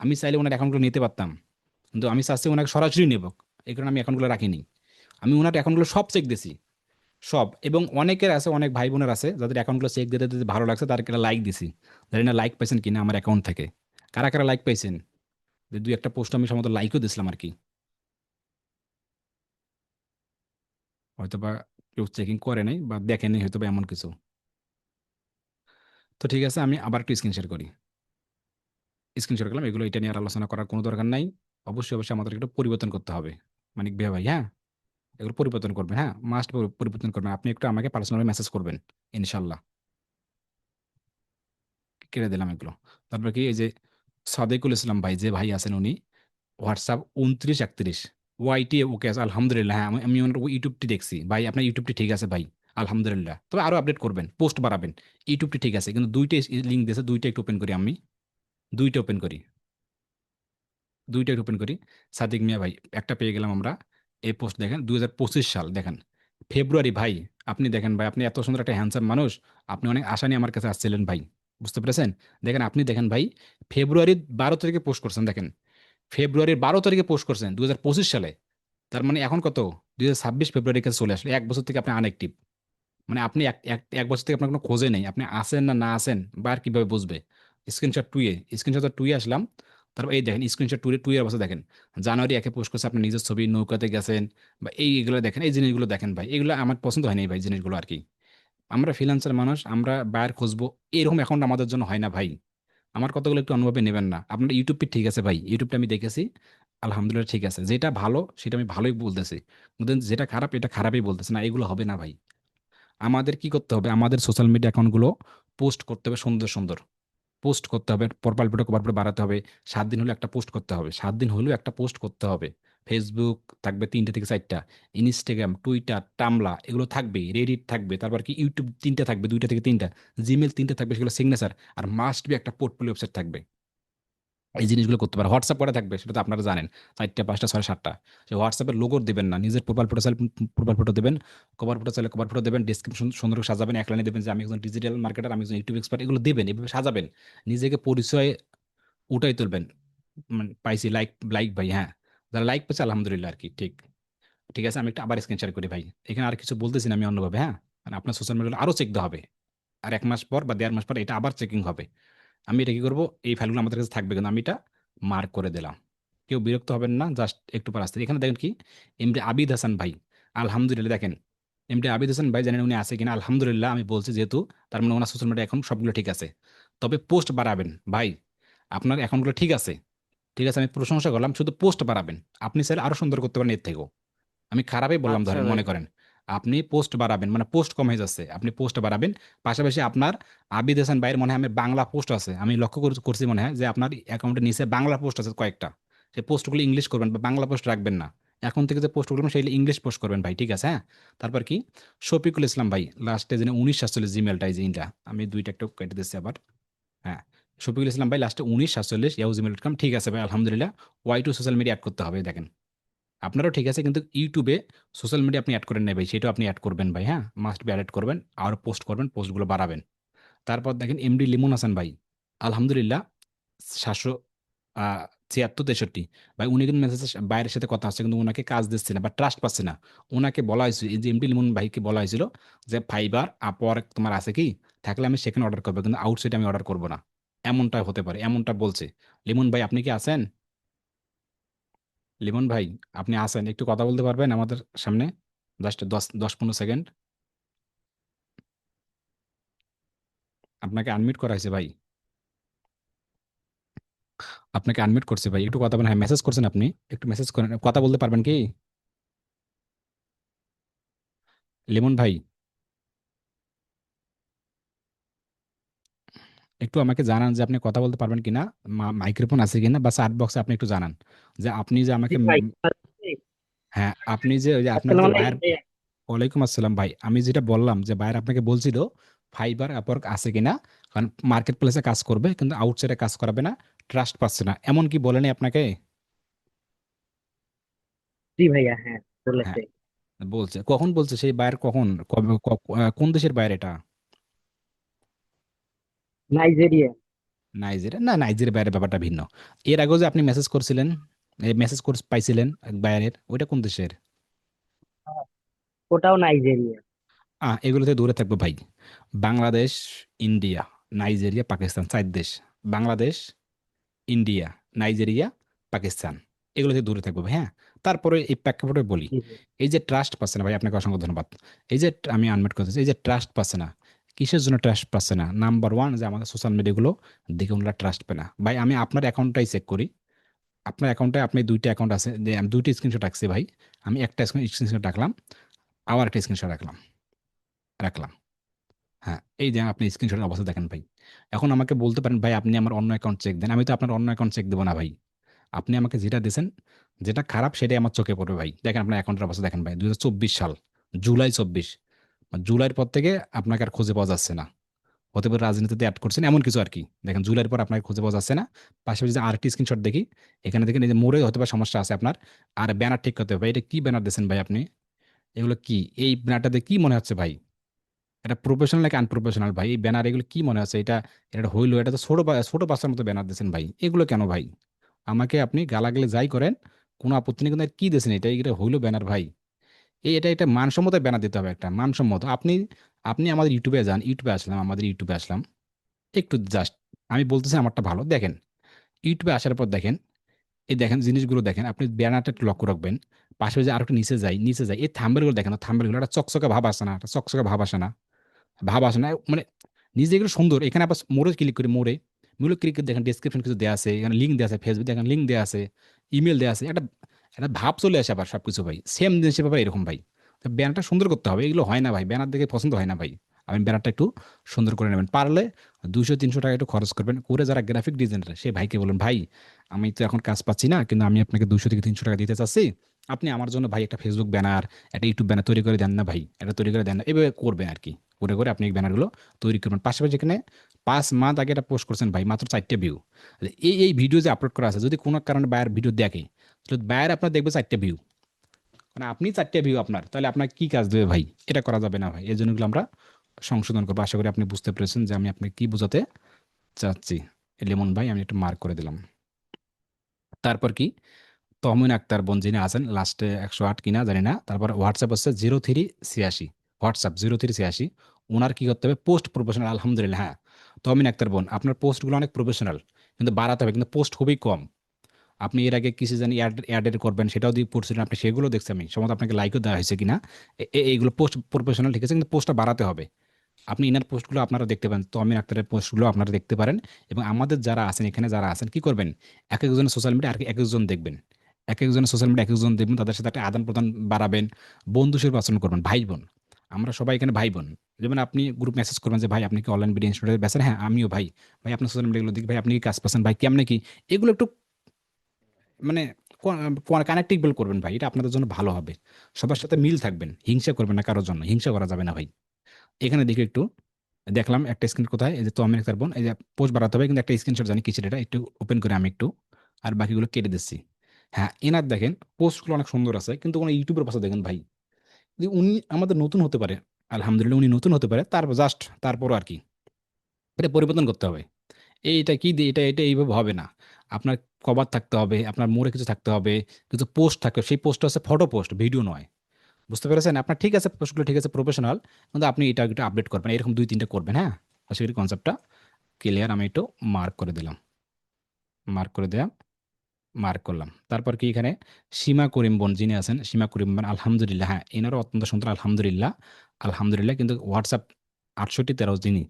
আমি চাইলে ওনার অ্যাকাউন্টগুলো নিতে পারতাম, কিন্তু আমি চাচ্ছি ওনাকে সরাসরি নেব। এই কারণে আমি অ্যাকাউন্টগুলো রাখিনি। আমি ওনার অ্যাকাউন্টগুলো সব চেক দিয়েছি, সব। এবং অনেকের আছে, অনেক ভাই বোনের আছে যাদের অ্যাকাউন্টগুলো চেক দিতে দিতে ভালো লাগছে, তাদেরকে লাইক দিছি। জানি না লাইক পাইছেন কিনা আমার অ্যাকাউন্ট থেকে, কারা কারা লাইক পাইছেন? যে দুই একটা পোস্ট আমি সম্ভবত লাইকও দিছিলাম আর কি, হয়তো বা কেউ চেকিং করে নাই বা দেখেনি হয়তো বা এমন কিছু। তো ঠিক আছে, আমি আবার একটু স্ক্রিন শেয়ার করি। স্ক্রিন শেয়ার করলাম, এগুলো এটা নিয়ে আর আলোচনা করার কোনো দরকার নাই। অবশ্যই অবশ্যই আমাদের একটু পরিবর্তন করতে হবে মানিক ভাই ভাই, হ্যাঁ, এগুলো পরিবর্তন করবেন, হ্যাঁ, মাস্ট পরিবর্তন করবেন। আপনি একটু আমাকে পার্সোনালি মেসেজ করবেন, ইনশাল্লাহ। কেড়ে দিলাম এগুলো। তারপর কি, এই যে সাদেকুল ইসলাম ভাই যে ভাই আছেন, উনি হোয়াটসঅ্যাপ 2931 ওয়াইটি ওকে আছে, আলহামদুলিল্লাহ। হ্যাঁ, আমি আমি ওনার ইউটিউবটি দেখছি ভাই, আপনার ইউটিউবটি ঠিক আছে ভাই, আলহামদুলিল্লাহ। তবে আরো আপডেট করবেন, পোস্ট বাড়াবেন। ইউটিউবটি ঠিক আছে, কিন্তু দুইটা লিঙ্ক দিয়েছে, দুইটা একটু ওপেন করি আমি, দুইটা ওপেন করি, দুইটা ওপেন করি। সাদিক মিয়া ভাই একটা পেয়ে গেলাম আমরা। এই পোস্ট দেখেন, 2025 সাল দেখেন, ফেব্রুয়ারি ভাই। আপনি দেখেন ভাই, আপনি এত সুন্দর একটা হ্যান্ডসাম মানুষ, আপনি অনেক আশা নিয়ে আমার কাছে আসছিলেন ভাই, বুঝতে পেরেছেন? দেখেন, আপনি দেখেন ভাই, ফেব্রুয়ারির 12 তারিখে পোস্ট করছেন, দেখেন ফেব্রুয়ারির 12 তারিখে পোস্ট করছেন 2025 সালে। তার মানে এখন কত, 2026 ফেব্রুয়ারির কাছে চলে আসলো। 1 বছর থেকে আপনি আনএক্টিভ। মানে আপনি এক বছর থেকে আপনার কোনো খোঁজে নেই, আপনি আসেন না না আসেন বা আর কিভাবে বুঝবে? স্ক্রিনশট টুয়ে আসলাম। তারপর এই দেখেন স্ক্রিনশট টুয়ের অবস্থা দেখেন। জানুয়ারি 1-এ পোস্ট করছে, আপনি নিজের ছবি, নৌকাতে গেছেন বা এইগুলো দেখেন, এই জিনিসগুলো দেখেন ভাই, এগুলো আমার পছন্দ হয় নাই ভাই, জিনিসগুলো আর কি। আমরা ফ্রিল্যান্সার মানুষ, আমরা বায়ার খুঁজবো, এরকম অ্যাকাউন্ট আমাদের জন্য হয় না ভাই। আমার কথাগুলো একটু অনুভবে নেবেন না। আপনার ইউটিউবটি ঠিক আছে ভাই, ইউটিউবটা আমি দেখেছি, আলহামদুলিল্লাহ ঠিক আছে। যেটা ভালো সেটা আমি ভালোই বলতেছি, কিন্তু যেটা খারাপ এটা খারাপই বলতেছি, না এগুলো হবে না ভাই। আমাদের কি করতে হবে, আমাদের সোশ্যাল মিডিয়া অ্যাকাউন্টগুলো পোস্ট করতে হবে সুন্দর সুন্দর, পোস্ট করতে হবে, প্রোফাইল ফটো কভার করে বাড়াতে হবে। 7 দিন হলে একটা পোস্ট করতে হবে, 7 দিন হলেও একটা পোস্ট করতে হবে। ফেসবুক থাকবে 3টে থেকে 4টা, ইনস্টাগ্রাম, টুইটার, টামলা এগুলো থাকবে, রেডিট থাকবে, তারপর কি ইউটিউব 3টে থাকবে, 2টা থেকে 3টা, জিমেল 3টে থাকবে, সেগুলো সিগনেচার। আর মাস্ট বি একটা পোর্টফোলিও ওয়েবসাইট থাকবে। এই জিনিসগুলো করতে পারে। হোয়াটসঅ্যাপ করা থাকবে, সেটা তো আপনারা জানেন, 4টা 5টা 6টা 7টা। সে হোয়াটসঅ্যাপের লোগো দিবেন না, নিজের প্রোফাইল ফটো চাইলে প্রোফাইল ফটো দেবেন, কভার ফটো চাইলে কভার ফটো দেবেন, ডিসক্রিপশন সুন্দর করে সাজাবেন, এক লাইনে দেবেন যে আমি একজন ডিজিটাল মার্কেটার, আমি একজন ইউটিউব এক্সপার্ট, এগুলো দেবেন, এভাবে সাজাবেন। নিজেকে পরিচয় উঠাই তুলবেন। মানে পাইছি লাইক, লাইক ভাই, হ্যাঁ, যারা লাইক পেয়েছে আলহামদুলিল্লাহ আর কি। ঠিক, ঠিক আছে, আমি একটা আবার স্ক্রিন শেয়ার করি ভাই। এখানে আর কিছু বলতেছি না আমি অন্যভাবে, হ্যাঁ। মানে আপনার সোশ্যাল মিডিয়া আরো চেক দেওয়া হবে, আর 1 মাস পর বা 1.5 মাস পর এটা আবার চেকিং হবে। আমি এটা কি করবো, এই ফাইলগুলো আমাদের কাছে থাকবে, কিন্তু আমি এটা মার্ক করে দিলাম। কেউ বিরক্ত হবেন না, জাস্ট একটু পর আসতে। এখানে দেখেন কি, এমডি আবিদ হাসান ভাই, আলহামদুলিল্লাহ দেখেন, এমডি আবিদ হাসান ভাই জানেন উনি আছে কিনা, আলহামদুলিল্লাহ আমি বলছি যেহেতু, তার মানে ওনার সোশ্যাল মিডিয়া এখন সবগুলো ঠিক আছে। তবে পোস্ট বাড়াবেন ভাই, আপনার অ্যাকাউন্টগুলো ঠিক আছে, ঠিক আছে, আমি প্রশংসা করলাম, শুধু পোস্ট বাড়াবেন। আপনি চাইলে আরো সুন্দর করতে পারেন এর থেকেও, আমি খারাপই বললাম আচ্ছা ধরেন, ভাই। মনে করেন আপনি পোস্ট বাড়াবেন, মানে পোস্ট কম হয়ে যাচ্ছে, আপনি পোস্ট বাড়াবেন। পাশাপাশি আপনার আবিদ হাসান ভাইয়ের মনে হয় আমি বাংলা পোস্ট আছে, আমি লক্ষ্য করছি মনে হয় যে আপনার অ্যাকাউন্টের নিচে বাংলা পোস্ট আছে কয়েকটা। সেই পোস্টগুলো ইংলিশ করবেন বা বাংলা পোস্ট রাখবেন না। এখন থেকে যে পোস্ট করবেন সেইগুলো ইংলিশ পোস্ট করবেন ভাই, ঠিক আছে, হ্যাঁ। তারপর কি, শফিকুল ইসলাম ভাই লাস্টে যিনি 1947 জিমেলটা, এই যে ইনটা আমি দুইটা একটু কেটে দিচ্ছি আবার, হ্যাঁ। শফিকুল ইসলাম ভাই লাস্টে 1947 জিমেল.com, ঠিক আছে ভাই, আলহামদুলিল্লাহ। ওয়াই টু সোশ্যাল মিডিয়া অ্যাড করতে হবে, দেখেন আপনারও ঠিক আছে, কিন্তু ইউটিউবে সোশ্যাল মিডিয়া আপনি অ্যাড করেন নাই ভাই, সেটাও আপনি অ্যাড করবেন ভাই, হ্যাঁ, মাস্ট বি অ্যাড করবেন, আর পোস্ট করবেন, পোস্টগুলো বাড়াবেন। তারপর দেখেন এমডি লিমন হাসান ভাই, আলহামদুলিল্লাহ, 776 73 ভাই, উনি কিন্তু মেসেজ বাইরের সাথে কথা হচ্ছে, কিন্তু ওনাকে কাজ দিচ্ছে না বা ট্রাস্ট পাচ্ছে না। ওনাকে বলা হয়েছিল, এই যে এমডি লিমন ভাইকে বলা হয়েছিল যে ফাইবার আপওয়ার্ক তোমার আছে কি, থাকলে আমি সেখানে অর্ডার করবো, কিন্তু আউটসাইডে আমি অর্ডার করবো না। এমনটা হতে পারে, এমনটা বলছে। লিমন ভাই আপনি কি আছেন? লিমন ভাই আপনি আছেন, একটু কথা বলতে পারবেন আমাদের সামনে, জাস্ট 10-15 সেকেন্ড? আপনাকে আনমিউট করা হয়েছে ভাই, আপনাকে আনমিউট করছে ভাই, একটু কথা বলেন। হ্যাঁ, মেসেজ করছেন আপনি, একটু মেসেজ করেন, কথা বলতে পারবেন কি লিমন ভাই? একটু আমাকে জানান যে আপনি কথা বলতে পারবেন কিনা, মাইক্রোফোন আছে কিনা, বা চ্যাট বক্সে আপনি একটু জানান যে আপনি যে জি আমাকে ভাই। হ্যাঁ, আপনি যে ওই যে আপনার যে আসসালামু বায়ার, আলাইকুম ভাইয়া। ওয়ালাইকুম আসসালাম ভাই, আমি যেটা বললাম যে বায়ার আপনাকে বলছিল ফাইবার আপওয়ার্ক আছে কিনা, কারণ মার্কেট প্লেসে কাজ করবে কিন্তু আউটসাইডে কাজ করাবে না, ট্রাস্ট পাচ্ছে না, এমন কি বলেনি আপনাকে? জি ভাইয়া, হ্যাঁ হ্যাঁ, বলেছে। বলছে, কখন বলছে সেই বায়ার, কখন, কবে, কোন দেশের বায়ার এটা? নাইজেরিয়া। নাইজেরিয়া না, নাইজেরিয়া বায়ারের ব্যাপারটা ভিন্ন। এর আগেও যে আপনি মেসেজ করছিলেন, মেসেজ কোর্স পাইছিলেন এক বায়ারের, ওইটা কোন দেশের? ওটাও নাইজেরিয়া। এগুলো থেকে দূরে থাকবে ভাই। বাংলাদেশ, ইন্ডিয়া, নাইজেরিয়া, পাকিস্তান, 4 দেশ। বাংলাদেশ, ইন্ডিয়া, নাইজেরিয়া, পাকিস্তান, এগুলো থেকে দূরে থাকবে ভাই, হ্যাঁ। তারপরে এই প্রেক্ষাপটে বলি, জি ভাই। এই যে ট্রাস্ট পাচ্ছে না ভাই, আপনাকে অসংখ্য ধন্যবাদ। এই যে আমি আনমিউট করতেছি, এই যে ট্রাস্ট পাচ্ছে না, কিসের জন্য ট্রাস্ট পাচ্ছে না? নাম্বার ওয়ান, যে আমাদের সোশ্যাল মিডিয়াগুলো দেখে ওনারা ট্রাস্ট পায় না ভাই। আমি আপনার অ্যাকাউন্টটাই চেক করি, আপনার অ্যাকাউন্টে আপনি দুইটা অ্যাকাউন্ট আছে, যে আমি দুইটা স্ক্রিনশট রাখছি ভাই। আমি একটা স্ক্রিনশট রাখলাম, আবার একটা স্ক্রিনশট রাখলাম রাখলাম হ্যাঁ, এই যে আপনি স্ক্রিনশটের অবস্থা দেখেন ভাই। এখন আমাকে বলতে পারেন ভাই আপনি আমার অন্য অ্যাকাউন্ট চেক দেন, আমি তো আপনার অন্য অ্যাকাউন্ট চেক দেবো না ভাই। আপনি আমাকে যেটা দিয়েছেন, যেটা খারাপ সেটাই আমার চোখে পড়বে ভাই। দেখেন আপনার অ্যাকাউন্টের অবস্থা দেখেন ভাই, 2024 সাল, জুলাই 24, জুলাইয়ের পর থেকে আপনাকে আর খুঁজে পাওয়া যাচ্ছে না। হতে পারে রাজনীতিতে অ্যাড করছেন এমন কিছু আর কি। দেখেন জুলাইয়ের পর আপনাকে খুঁজে পাওয়া যাচ্ছে না। পাশাপাশি যে আরেকটি স্ক্রিনশট দেখি, এখানে দেখেন এই যে মোড়ে হয়তো বা সমস্যা আছে আপনার। আর ব্যানার ঠিক করতে হবে ভাই। এটা কি ব্যানার দিয়েছেন ভাই আপনি? এগুলো কি? এই ব্যানারটাতে কি মনে হচ্ছে ভাই? এটা প্রফেশনাল নাকি আনপ্রফেশনাল ভাই? এই ব্যানার এগুলো কি মনে হচ্ছে? এটা এটা হইলো, এটা তো ছোট বাচ্চার মতো ব্যানার দিয়েছেন ভাই। এগুলো কেন ভাই? আমাকে আপনি গালাগালি যাই করেন, কোনো আপত্তি নেই, কিন্তু কি দিয়েছেন এটা? এটা হইলো ব্যানার ভাই? এটা মানসম্মত ব্যানার দিতে হবে, একটা মানসম্মত। আপনি আপনি আমাদের ইউটিউবে যান, ইউটিউবে আসলাম, আমাদের ইউটিউবে আসলাম, একটু জাস্ট আমি বলতেছি আমারটা ভালো দেখেন। ইউটিউবে আসার পর দেখেন, এই দেখেন জিনিসগুলো দেখেন, আপনি ব্যানারটা একটু লক্ষ্য রাখবেন। পাশাপাশি আর একটু নিচে যাই, এই থাম্বেলগুলো দেখেন, থাম্বেলগুলো একটা চকচকে ভাব আসে না? একটা চকচকে ভাব আসে না? ভাব আসে না মানে, নিজে এগুলো সুন্দর। এখানে আবার মোড়ে ক্লিক করি, মোড়ে ক্লিক করে দেখেন ডেসক্রিপশন কিছু দেওয়া আছে, এখানে লিঙ্ক দেওয়া আছে, ফেসবুক দেখেন লিঙ্ক দেওয়া আছে, ইমেল দেওয়া আছে, একটা একটা ভাব চলে আসে আবার সবকিছু ভাই, সেম জিনিসের ব্যাপার এরকম ভাই। তো ব্যানারটা সুন্দর করতে হবে, এগুলো হয় না ভাই, ব্যানার দেখে পছন্দ হয় না ভাই। আপনি ব্যানারটা একটু সুন্দর করে নেবেন, পারলে 200-300 টাকা একটু খরচ করবেন করে, যারা গ্রাফিক ডিজাইনার সেই ভাইকে বলুন, ভাই আমি তো এখন কাজ পাচ্ছি না, কিন্তু আমি আপনাকে 200 থেকে 300 টাকা দিতে চাচ্ছি, আপনি আমার জন্য ভাই একটা ফেসবুক ব্যানার, একটা ইউটিউব ব্যানার তৈরি করে দেন না ভাই, এটা তৈরি করে দেন না। এভাবে করবেন আর কি, করে করে আপনি এই ব্যানারগুলো তৈরি করবেন। পাশাপাশি এখানে 5 মাস আগে এটা পোস্ট করছেন ভাই, মাত্র 4টে ভিউ। এই ভিডিও যে আপলোড করা আছে, যদি কোনো কারণে বায়ার ভিডিও দেখে, তাহলে বায়ার আপনার দেখবে 4টে ভিউ, মানে আপনি 4টে ভিউ আপনার, তাহলে আপনার কি কাজ দেবে ভাই? এটা করা যাবে না ভাই। এই জন্য এগুলো আমরা সংশোধন করবো। আশা করি আপনি বুঝতে পেরেছেন যে আমি আপনাকে কি বোঝাতে চাচ্ছি। লেমন ভাই আমি একটু মার্ক করে দিলাম। তারপর কি, তহমিন আক্তার বোন যিনি আছেন, লাস্টে 108 কিনা জানি না। তারপর হোয়াটসঅ্যাপ হচ্ছে 0386, হোয়াটসঅ্যাপ 0386। ওনার কি করতে হবে? পোস্ট প্রফেশনাল, আলহামদুলিল্লাহ। হ্যাঁ, তহমিন আক্তার বোন, আপনার পোস্টগুলো অনেক প্রফেশনাল, কিন্তু বাড়াতে হবে, কিন্তু পোস্ট খুবই কম। আপনি এর আগে কিছু জানি অ্যাডের করবেন, সেটাও দিয়ে পড়ছিলেন আপনি, সেগুলো দেখছি আমি, সম্ভবত আপনাকে লাইকও দেওয়া হয়েছে কিনা। এইগুলো পোস্ট প্রফেশনাল ঠিক আছে, কিন্তু পোস্টটা বাড়াতে হবে। আপনি ইনার পোস্টগুলো আপনারা দেখতে পারেন, তহমিন আক্তারের পোস্টগুলো আপনারা দেখতে পারেন। এবং আমাদের যারা আছেন এখানে, যারা আছেন কি করবেন, এক একজনের সোশ্যাল মিডিয়া আর এক একজন দেখবেন, এক একজনের সোশ্যাল মিডিয়া এক একজন দেখবেন, তাদের সাথে একটা আদান প্রদান বাড়াবেন, বন্ধুসুলভ আচরণ করবেন, ভাই বোন। আমরা সবাই এখানে ভাই বোন। যেমন আপনি গ্রুপ মেসেজ করবেন যে ভাই আপনি কি অনলাইন ভিডিও ইনস্টিটিউটে বেছেন? হ্যাঁ আমিও ভাই। ভাই আপনার সোশ্যাল মিডিয়াগুলো দেখি, ভাই আপনি কি কাজ পাচ্ছেন ভাই, কেমনে কি, এগুলো একটু মানে কানেক্টেবল করবেন ভাই, এটা আপনাদের জন্য ভালো হবে। সবার সাথে মিল থাকবেন, হিংসা করবেন না কারোর জন্য, হিংসা করা যাবে না ভাই। এখানে দেখি একটু, দেখলাম একটা স্ক্রিন কোথায়, এই যে তো আমি বোন, এই যে পোস্ট বাড়াতে হবে, কিন্তু একটা স্ক্রিনশট জানি কিসের, এটা একটু ওপেন করে আমি একটু, আর বাকিগুলো কেটে দিচ্ছি। হ্যাঁ, এনার দেখেন পোস্টগুলো অনেক সুন্দর আছে, কিন্তু কোনো ইউটিউবের পাশে দেখেন ভাই, যে উনি আমাদের নতুন হতে পারে, আলহামদুলিল্লাহ উনি নতুন হতে পারে, তারপর জাস্ট তারপরও আর কি, এটা পরিবর্তন করতে হবে। এইটা কি দিয়ে, এটা এইভাবে হবে না। আপনার কভার থাকতে হবে, আপনার মোড়ে কিছু থাকতে হবে, কিছু পোস্ট থাকবে, সেই পোস্টটা হচ্ছে ফটো পোস্ট, ভিডিও নয়। বুঝতে পেরেছেন? আপনার ঠিক আছে, পোস্টগুলো ঠিক আছে প্রফেশনাল, কিন্তু আপনি এটা একটু আপডেট করবেন, এরকম 2-3টা করবেন। হ্যাঁ, আশা করি কনসেপ্টটা ক্লিয়ার। আমি একটু মার্ক করে দিলাম, মার্ক করে দেয়া, মার্ক করলাম। তারপর কি, এখানে সীমা করিম বোন যিনি আছেন, সীমা করিম বোন আলহামদুলিল্লাহ, হ্যাঁ এনারও অত্যন্ত সুন্দর, আলহামদুলিল্লাহ, আলহামদুলিল্লাহ। কিন্তু হোয়াটসঅ্যাপ 6813 যিনি,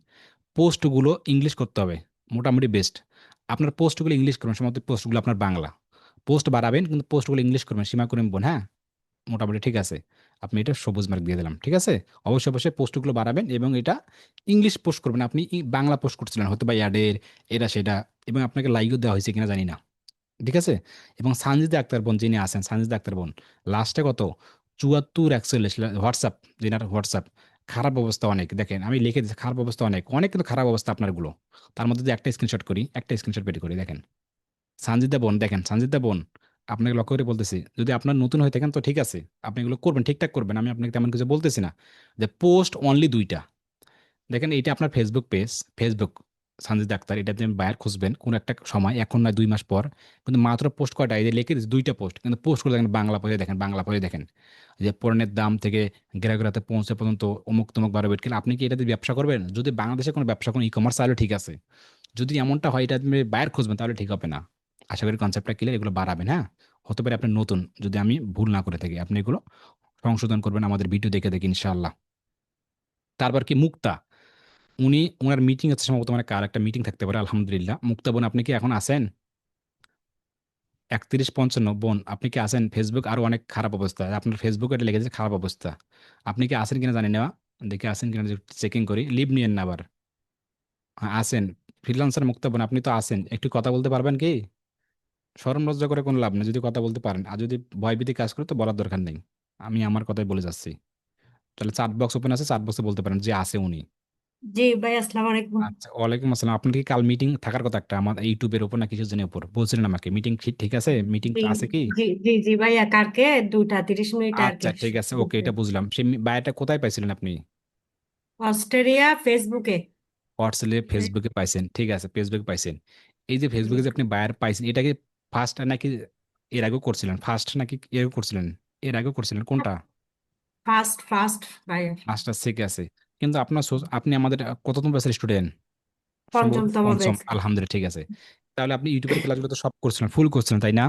পোস্টগুলো ইংলিশ করতে হবে, মোটামুটি বেস্ট। আপনার পোস্টগুলো ইংলিশ করবেন, সম্ভবত পোস্টগুলো আপনার বাংলা, পোস্ট বাড়াবেন কিন্তু পোস্টগুলো ইংলিশ করবেন, সীমা করিম বোন। হ্যাঁ, মোটামুটি ঠিক আছে। আপনি এটা সবুজ মার্ক দিয়ে দিলাম, ঠিক আছে। অবশ্যই অবশ্যই পোস্টগুলো বাড়াবেন এবং এটা ইংলিশ পোস্ট করবেন। আপনি বাংলা পোস্ট করছিলেন হয়তো বা অ্যাডের, এটা সেটা, এবং আপনাকে লাইকও দেওয়া হয়েছে কিনা জানি না, ঠিক আছে। এবং সানজিদা আক্তার বোন যিনি আছেন, সানজিদা আক্তার বোন, লাস্টে কত, 7441, হোয়াটসঅ্যাপ, যেনার হোয়াটসঅ্যাপ খারাপ অবস্থা অনেক। দেখেন আমি লিখে দিচ্ছি, খারাপ অবস্থা অনেক অনেক, কিন্তু খারাপ অবস্থা আপনারগুলো। তার মধ্যে যদি একটা স্ক্রিনশট করি, একটা স্ক্রিনশট বের করি, দেখেন সানজিদা বোন, দেখেন সানজিদা বোন, আপনাকে লক্ষ্য করে বলতেছি, যদি আপনার নতুন হয়ে থাকেন তো ঠিক আছে, আপনি এগুলো করবেন, ঠিকঠাক করবেন, আমি আপনাকে তেমন কিছু বলতেছি না। যে পোস্ট অনলি 2টা, দেখেন এইটা আপনার Facebook page, Facebook Sanjida Akter, এটা আপনি বায়ার খুঁজবেন কোনো একটা সময়, এখন নয় 2 মাস পর। কিন্তু মাত্র পোস্ট কয়টা, এই যে লিখে দিচ্ছে 2টা পোস্ট, কিন্তু পোস্ট করে দেখেন বাংলা পড়ে, দেখেন বাংলা পড়ে, দেখেন যে পণ্যের দাম থেকে গ্রাহকরাতে পৌঁছে পর্যন্ত অমুক তমুক বারো বেট কিনা। আপনি কি এটাতে ব্যবসা করবেন? যদি বাংলাদেশে কোনো ব্যবসা, কোনো ই কমার্স, তাহলে ঠিক আছে। যদি এমনটা হয় এটা আপনি বায়ার খুঁজবেন, তাহলে ঠিক হবে না। আশা করি কনসেপ্টটা ক্লিয়ার, এগুলো বাড়াবেন। হ্যাঁ, হতে পারে আপনি নতুন, যদি আমি ভুল না করে থাকি আপনি এগুলো সংশোধন করবেন আমাদের ভিডিও দেখে দেখে ইনশাআল্লাহ। তারপর কি মুক্তা, উনি ওনার মিটিং আছে সম্ভবত, মানে কার একটা মিটিং থাকতে পারে। আলহামদুলিল্লাহ, মুক্তা বোন আপনি কি এখন আছেন? 3155 বোন আপনি কি আছেন? ফেসবুক আরো অনেক খারাপ অবস্থা, আপনার ফেসবুকে এটা লেগেছে খারাপ অবস্থা। আপনি কি আছেন কিনা জানি না, দেখে আছেন কিনা চেকিং করি, লিভ নিয়েন না আবার। হ্যাঁ আছেন, ফ্রিল্যান্সার মুক্তা বোন আপনি তো আছেন, একটু কথা বলতে পারবেন কি? শরম লজ্জা করে কোনো লাভ নেই, যদি কথা বলতে পারেন। আর যদি ভয়ভীতি কাজ করে তো বলার দরকার নেই, আমি আমার কথাই বলে যাচ্ছি। তাহলে চাট বক্স ওপেন আছে, চাট বক্সে বলতে পারেন যে আছে উনি। জি ভাই, আসসালামু আলাইকুম। আচ্ছা, ওয়ালাইকুম আসসালাম। আপনার কি কাল মিটিং থাকার কথা একটা আমার ইউটিউবের উপর না কিসের জনের উপর বলছিলেন আমাকে, মিটিং ঠিক আছে, মিটিং জি আছে কি? জি জি জি ভাইয়া, কালকে 2টা 30 মিনিট আর কি। আচ্ছা ঠিক আছে, ওকে, এটা বুঝলাম। সেই বায়োটা কোথায় পাইছিলেন আপনি? অস্ট্রেলিয়া, ফেসবুকে। হোয়াটসঅ্যাপে, ফেসবুকে পাইছেন, ঠিক আছে, ফেসবুকে পাইছেন। এই যে ফেসবুকে যে আপনি বায়ার পাইছেন, এটা কি ফার্স্ট নাকি এর আগেও করছিলেন? ফার্স্ট নাকি এর আগেও করছিলেন? এর আগেও করছিলেন কোনটা? ফার্স্ট ফার্স্ট ভাইয়া। ফার্স্টটা ঠিক আছে। কিন্তু আপনার আপনি আমাদের কততম ব্যাচের স্টুডেন্ট? সম্ভবত পঞ্চমতম পঞ্চম, ব্যাচ। আলহামদুলিল্লাহ, ঠিক আছে। তাহলে আপনি ইউটিউবের ক্লাসগুলো তো সব করছিলেন, ফুল করছিলেন তাই না?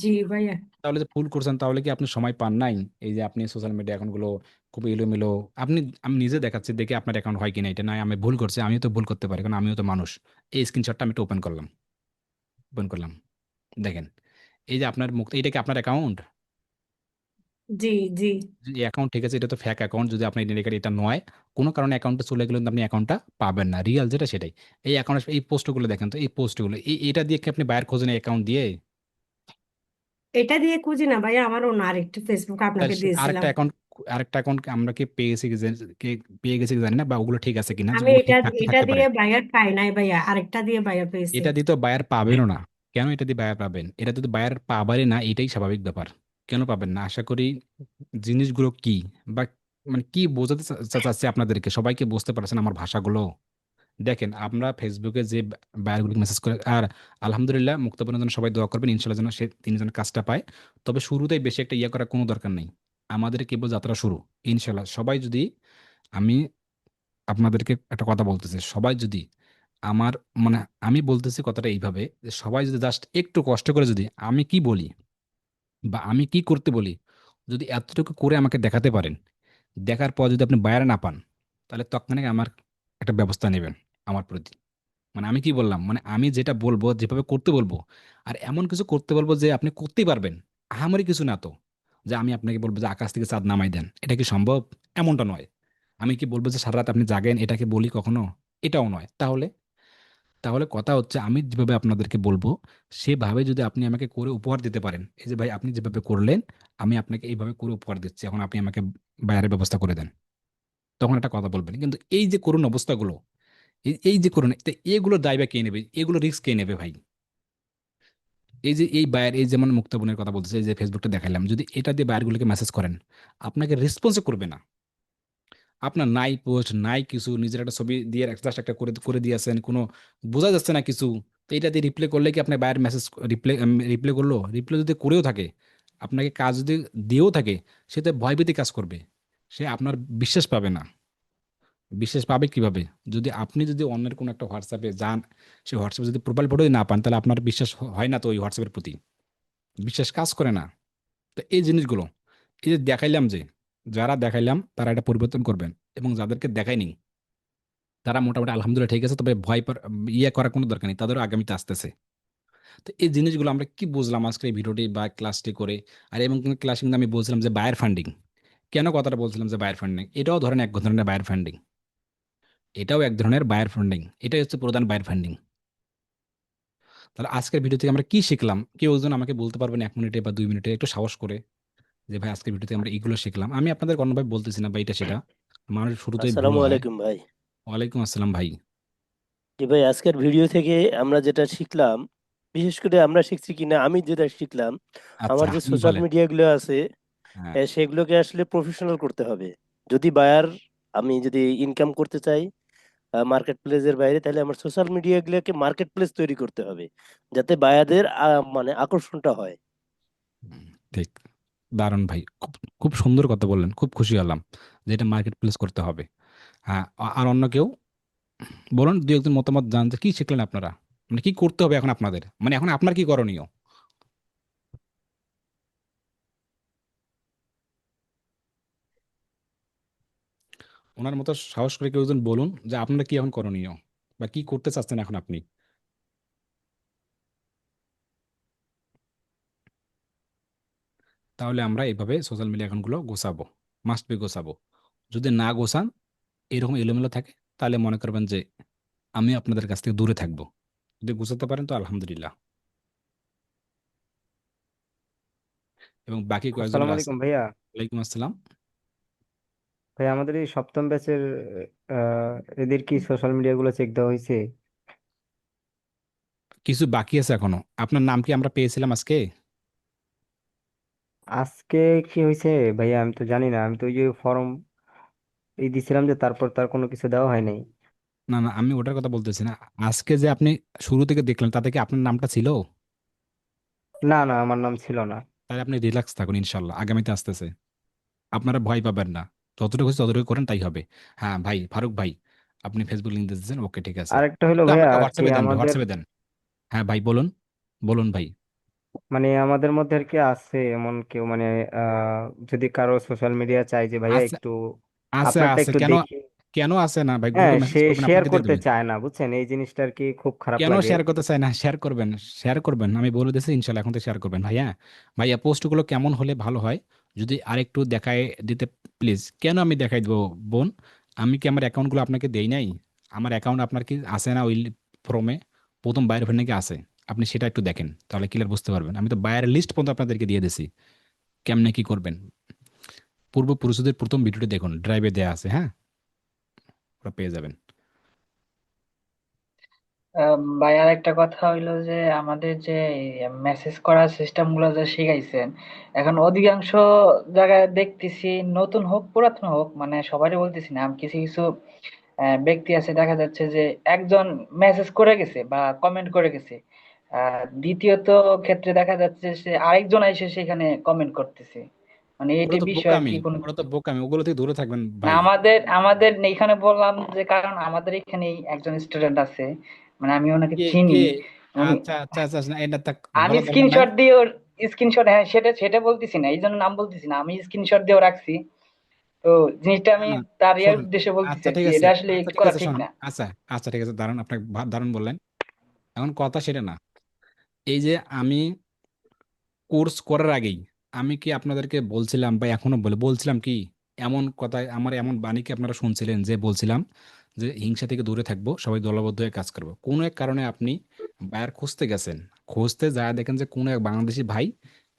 জি ভাইয়া। তাহলে যে ফুল করছেন, তাহলে কি আপনি সময় পান নাই? এই যে আপনি সোশ্যাল মিডিয়া অ্যাকাউন্টগুলো খুব এলোমেলো, আপনি, আমি নিজে দেখাচ্ছি দেখে আপনার অ্যাকাউন্ট হয় কিনা, এটা নয় আমি ভুল করছি, আমিও তো ভুল করতে পারি, কারণ আমিও তো মানুষ। এই স্ক্রিনশটটা আমি একটু ওপেন করলাম, ওপেন করলাম, দেখেন। এই যে আপনার মুখ, এটা কি আপনার অ্যাকাউন্ট? জি জি। এই অ্যাকাউন্ট ঠিক আছে, এটা তো ফেক অ্যাকাউন্ট, যদি আপনি এটা নয়, কোনো কারণে অ্যাকাউন্টে চলে গেলে কিন্তু আপনি অ্যাকাউন্টটা পাবেন না, রিয়েল যেটা সেটাই। এই অ্যাকাউন্ট, এই পোস্টগুলো দেখেন তো, এই পোস্টগুলো এটা দিয়ে কি আপনি বায়ার খোঁজেন অ্যাকাউন্ট দিয়ে? এটা দিয়ে খুঁজি না ভাইয়া, আমার অন্য আরেকটা ফেসবুক আপনাকে আরেকটা দিয়েছিলাম। অ্যাকাউন্ট, আরেকটা অ্যাকাউন্ট আমরা কি পেয়ে গেছি পেয়ে গেছি কি জানি না, বা ওগুলো ঠিক আছে কিনা, আমি ওগুলো এটা ঠিক থাকতে এটা থাকতে পারে। দিয়ে বায়ার পাই নাই ভাইয়া, আরেকটা দিয়ে বায়ার পেয়েছি। এটা দিয়ে তো বায়ার পাবেনও না। কেন এটা দিয়ে বায়ার পাবেন? এটা যদি বায়ার পাবারই না, এটাই স্বাভাবিক ব্যাপার। কেন পাবেন না? আশা করি জিনিসগুলো কি, বা মানে কি বোঝাতে চাচ্ছি আপনাদেরকে, সবাইকে বুঝতে পারছেন আমার ভাষাগুলো? দেখেন, আমরা ফেসবুকে যে বায়ারগুলো মেসেজ করে, আর আলহামদুলিল্লাহ মুক্তপণের জন্য সবাই দোয়া করবেন, ইনশাল্লাহ যেন তিনি যেন কাজটা পায়। তবে শুরুতেই বেশি একটা করার কোনো দরকার নেই, আমাদের কেবল যাত্রা শুরু। ইনশাল্লাহ সবাই যদি, আমি আপনাদেরকে একটা কথা বলতেছি, সবাই যদি আমার, মানে আমি বলতেছি কথাটা এইভাবে, যে সবাই যদি জাস্ট একটু কষ্ট করে, যদি আমি কি বলি বা আমি কি করতে বলি, যদি এতটুকু করে আমাকে দেখাতে পারেন, দেখার পর যদি আপনি বায়ার না পান, তাহলে তৎক্ষণিক আমার একটা ব্যবস্থা নেবেন আমার প্রতি। মানে আমি কি বললাম, মানে আমি যেটা বলবো, যেভাবে করতে বলবো, আর এমন কিছু করতে বলবো যে আপনি করতেই পারবেন। আহামরি কিছু না তো, যে আমি আপনাকে বলবো যে আকাশ থেকে চাঁদ নামাই দেন, এটা কি সম্ভব? এমনটা নয়। আমি কি বলবো যে সারা রাত আপনি জাগেন, এটাকে বলি কখনো? এটাও নয়। তাহলে, তাহলে কথা হচ্ছে, আমি যেভাবে আপনাদেরকে বলবো সেভাবে যদি আপনি আমাকে করে উপহার দিতে পারেন, এই যে ভাই আপনি যেভাবে করলেন, আমি আপনাকে এইভাবে করে উপহার দিচ্ছি, এখন আপনি আমাকে বাইরের ব্যবস্থা করে দেন, তখন একটা কথা বলবেন। কিন্তু এই যে করুণ অবস্থাগুলো, এই যে করুণ, এগুলো দায়বা কে নেবে, এগুলো রিস্ক কে নেবে ভাই? এই যে এই বায়ার, এই যেমন মুক্তাবনের কথা বলতেছে, এই যে ফেসবুকটা দেখাইলাম, যদি এটা দিয়ে বায়ারগুলোকে মেসেজ করেন, আপনাকে রেসপন্সও করবে না। আপনার নাই পোস্ট নাই কিছু, নিজের একটা ছবি দিয়ে জাস্ট একটা করে করে দিয়েছেন, কোনো বোঝা যাচ্ছে না কিছু। তো এটা দিয়ে রিপ্লাই করলে কি আপনার বায়ার মেসেজ রিপ্লাই রিপ্লাই করলো, রিপ্লাই যদি করেও থাকে, আপনাকে কাজ যদি দিয়েও থাকে, সে তো ভয়ভীতি কাজ করবে, সে আপনার বিশ্বাস পাবে না। বিশ্বাস পাবে কিভাবে? যদি আপনি যদি অন্যের কোনো একটা হোয়াটসঅ্যাপে যান, সেই হোয়াটসঅ্যাপে যদি প্রোফাইল ফটো না পান, তাহলে আপনার বিশ্বাস হয় না তো ওই হোয়াটসঅ্যাপের প্রতি, বিশ্বাস কাজ করে না। তো এই জিনিসগুলো, এই যে দেখাইলাম, যে যারা দেখাইলাম তারা এটা পরিবর্তন করবেন, এবং যাদেরকে দেখায়নি তারা মোটামুটি আলহামদুলিল্লাহ ঠিক আছে, তবে করার কোনো দরকার নেই, তাদেরও আগামীতে আসতেছে। তো এই জিনিসগুলো আমরা কি বুঝলাম আজকে এই ভিডিওটি বা ক্লাসটি করে? আর এবং ক্লাসে কিন্তু আমি বলছিলাম যে বায়ার ফান্ডিং, কেন কথাটা বলছিলাম যে বায়ার ফান্ডিং, এটাও ধরেন এক ধরনের বায়ার ফান্ডিং, এটাও এক ধরনের বায়ার ফান্ডিং, এটাই হচ্ছে প্রধান বায়ার ফান্ডিং। তাহলে আজকের ভিডিও থেকে আমরা কি শিখলাম, কেউ একজন আমাকে বলতে পারবেন 1 মিনিটে বা 2 মিনিটে, একটু সাহস করে, যে ভাই আজকের ভিডিওতে আমরা এগুলো শিখলাম? আমি আপনাদের কোনোভাবে বলতেছি না বা এটা সেটা, মানুষ শুরুতেই ভুল আসসালামু হয়। আলাইকুম ভাই। ওয়ালাইকুম আসসালাম ভাই। জি ভাই, আজকের ভিডিও থেকে আমরা যেটা শিখলাম, বিশেষ করে আমরা শিখছি কিনা, আমি যেটা শিখলাম, আচ্ছা আমার যে আপনি সোশ্যাল বলেন। মিডিয়া গুলো আছে, হ্যাঁ, সেগুলোকে আসলে প্রফেশনাল করতে হবে। যদি বায়ার, আমি যদি ইনকাম করতে চাই মার্কেট প্লেসের বাইরে, তাহলে আমার সোশ্যাল মিডিয়া গুলোকে মার্কেট প্লেস তৈরি করতে হবে, যাতে বায়ারদের মানে আকর্ষণটা হয়। হুম, ঠিক, দারুণ ভাই, খুব খুব সুন্দর কথা বললেন, খুব খুশি হলাম যে এটা মার্কেট প্লেস করতে হবে। হ্যাঁ, আর অন্য কেউ বলুন, দু একজন মতামত জানতে কি শিখলেন আপনারা? মানে কি করতে হবে এখন আপনাদের, মানে এখন আপনার কি করণীয়? ওনার মতো সাহস করে কেউ একজন বলুন যে আপনার কি এখন করণীয় বা কি করতে চাচ্ছেন এখন আপনি। তাহলে আমরা এইভাবে সোশ্যাল মিডিয়া অ্যাকাউন্টগুলো গোছাবো, মাস্ট বি গোছাবো। যদি না গোছান, এরকম এলোমেলো থাকে, তাহলে মনে করবেন যে আমি আপনাদের কাছ থেকে দূরে থাকবো। যদি গোছাতে পারেন তো আলহামদুলিল্লাহ। এবং বাকি কয়েকজনের আসসালামু আছে। আলাইকুম ভাইয়া। ওয়ালাইকুম আসসালাম। ভাই আমাদের এই সপ্তম ব্যাচের এদের কি সোশ্যাল মিডিয়া গুলো চেক দেওয়া হয়েছে? কিছু বাকি আছে এখনো। আপনার নাম কি আমরা পেয়েছিলাম আজকে? আজকে কি হয়েছে ভাইয়া আমি তো জানি না, আমি তো ওই যে ফর্ম দিছিলাম যে তারপর তার কোনো কিছু দেওয়া হয় নাই। না না, আমি ওটার কথা বলতেছি না। আজকে যে আপনি শুরু থেকে দেখলেন, তাতে কি আপনার নামটা ছিল? না না, আমার নাম ছিল না। তাহলে আপনি রিল্যাক্স থাকুন, ইনশাল্লাহ আগামীতে আসতেছে। আপনারা ভয় পাবেন না। যতটুকু হচ্ছে ততটুকু করেন, তাই হবে। হ্যাঁ ভাই, ফারুক ভাই, আপনি ফেসবুক লিংক দিতেছেন, ওকে ঠিক আছে। আরেকটা হলো তো ভাইয়া আমাকে আর কি হোয়াটসঅ্যাপে দেন ভাই, আমাদের হোয়াটসঅ্যাপে দেন। হ্যাঁ ভাই বলুন, বলুন ভাই। মানে আমাদের মধ্যে আর কি আছে এমন কেউ মানে যদি কারো সোশ্যাল মিডিয়া চাই যে ভাইয়া আছে, একটু আছে আপনারটা আছে, একটু কেন? দেখি, কেন আছে না ভাই? হ্যাঁ গ্রুপে সে মেসেজ করবেন, শেয়ার আপনাকে দিয়ে করতে দেবে। চায় না, বুঝছেন এই জিনিসটা আর কি খুব খারাপ কেন লাগে। শেয়ার করতে চাই না? শেয়ার করবেন, শেয়ার করবেন, আমি বলে দিচ্ছি ইনশাল্লাহ এখন থেকে শেয়ার করবেন ভাইয়া। ভাইয়া পোস্টগুলো কেমন হলে ভালো হয় যদি আরেকটু দেখায় দিতে, প্লিজ। কেন আমি দেখাই দেবো বোন? আমি কি আমার অ্যাকাউন্টগুলো আপনাকে দেই নাই? আমার অ্যাকাউন্ট আপনার কি আছে না ওই ফর্মে? প্রথম বায়ের ওখানে কি আছে? আপনি সেটা একটু দেখেন, তাহলে ক্লিয়ার বুঝতে পারবেন। আমি তো বায়ের লিস্ট পর্যন্ত আপনাদেরকে দিয়ে দিছি, কেমনে কি করবেন। পূর্বপুরুষদের প্রথম ভিডিওটি দেখুন, ড্রাইভে দেয়া আছে, হ্যাঁ, ওটা পেয়ে যাবেন। ভাই আর একটা কথা হইলো যে আমাদের যে মেসেজ করার সিস্টেম গুলো যে শিখাইছেন, এখন অধিকাংশ জায়গায় দেখতেছি, নতুন হোক পুরাতন হোক, মানে সবারই বলতেছি না, আমি কিছু কিছু ব্যক্তি আছে দেখা যাচ্ছে যে একজন মেসেজ করে গেছে বা কমেন্ট করে গেছে, দ্বিতীয়ত ক্ষেত্রে দেখা যাচ্ছে সে আরেকজন এসে সেখানে কমেন্ট করতেছে। মানে ওটা এইটা তো বিষয়ে আর বোকামি, কি কোনো ওটা তো বোকামি, ওগুলো থেকে দূরে থাকবেন না, ভাই। আমাদের আমাদের এখানে বললাম যে কারণ আমাদের এখানে একজন স্টুডেন্ট আছে, মানে আমি ওনাকে কে চিনি। কে? উনি, আচ্ছা আচ্ছা আচ্ছা আচ্ছা, না, এটা তা আমি বলা দরকার নাই। স্ক্রিনশট দিয়ে ওর স্ক্রিনশট, হ্যাঁ সেটা সেটা বলতেছি না, এই জন্য নাম বলতেছি না, আমি স্ক্রিনশট দিয়েও রাখছি। তো জিনিসটা না আমি না, তার ইয়ার শোনেন। উদ্দেশ্যে বলতেছি আচ্ছা আর ঠিক কি, আছে, এটা আসলে আচ্ছা ঠিক করা আছে, ঠিক শোনেন। না। আচ্ছা আচ্ছা ঠিক আছে, দারুণ, আপনাকে দারুণ বললেন। এখন কথা সেটা না। এই যে আমি কোর্স করার আগেই আমি কি আপনাদেরকে বলছিলাম বা এখনো বলছিলাম কি, এমন কথা, আমার এমন বাণী কি আপনারা শুনছিলেন যে বলছিলাম যে হিংসা থেকে দূরে থাকবো, সবাই দলবদ্ধ হয়ে কাজ করবো? কোনো এক কারণে আপনি বায়ার খুঁজতে গেছেন, খুঁজতে যায় দেখেন যে কোনো এক বাংলাদেশি ভাই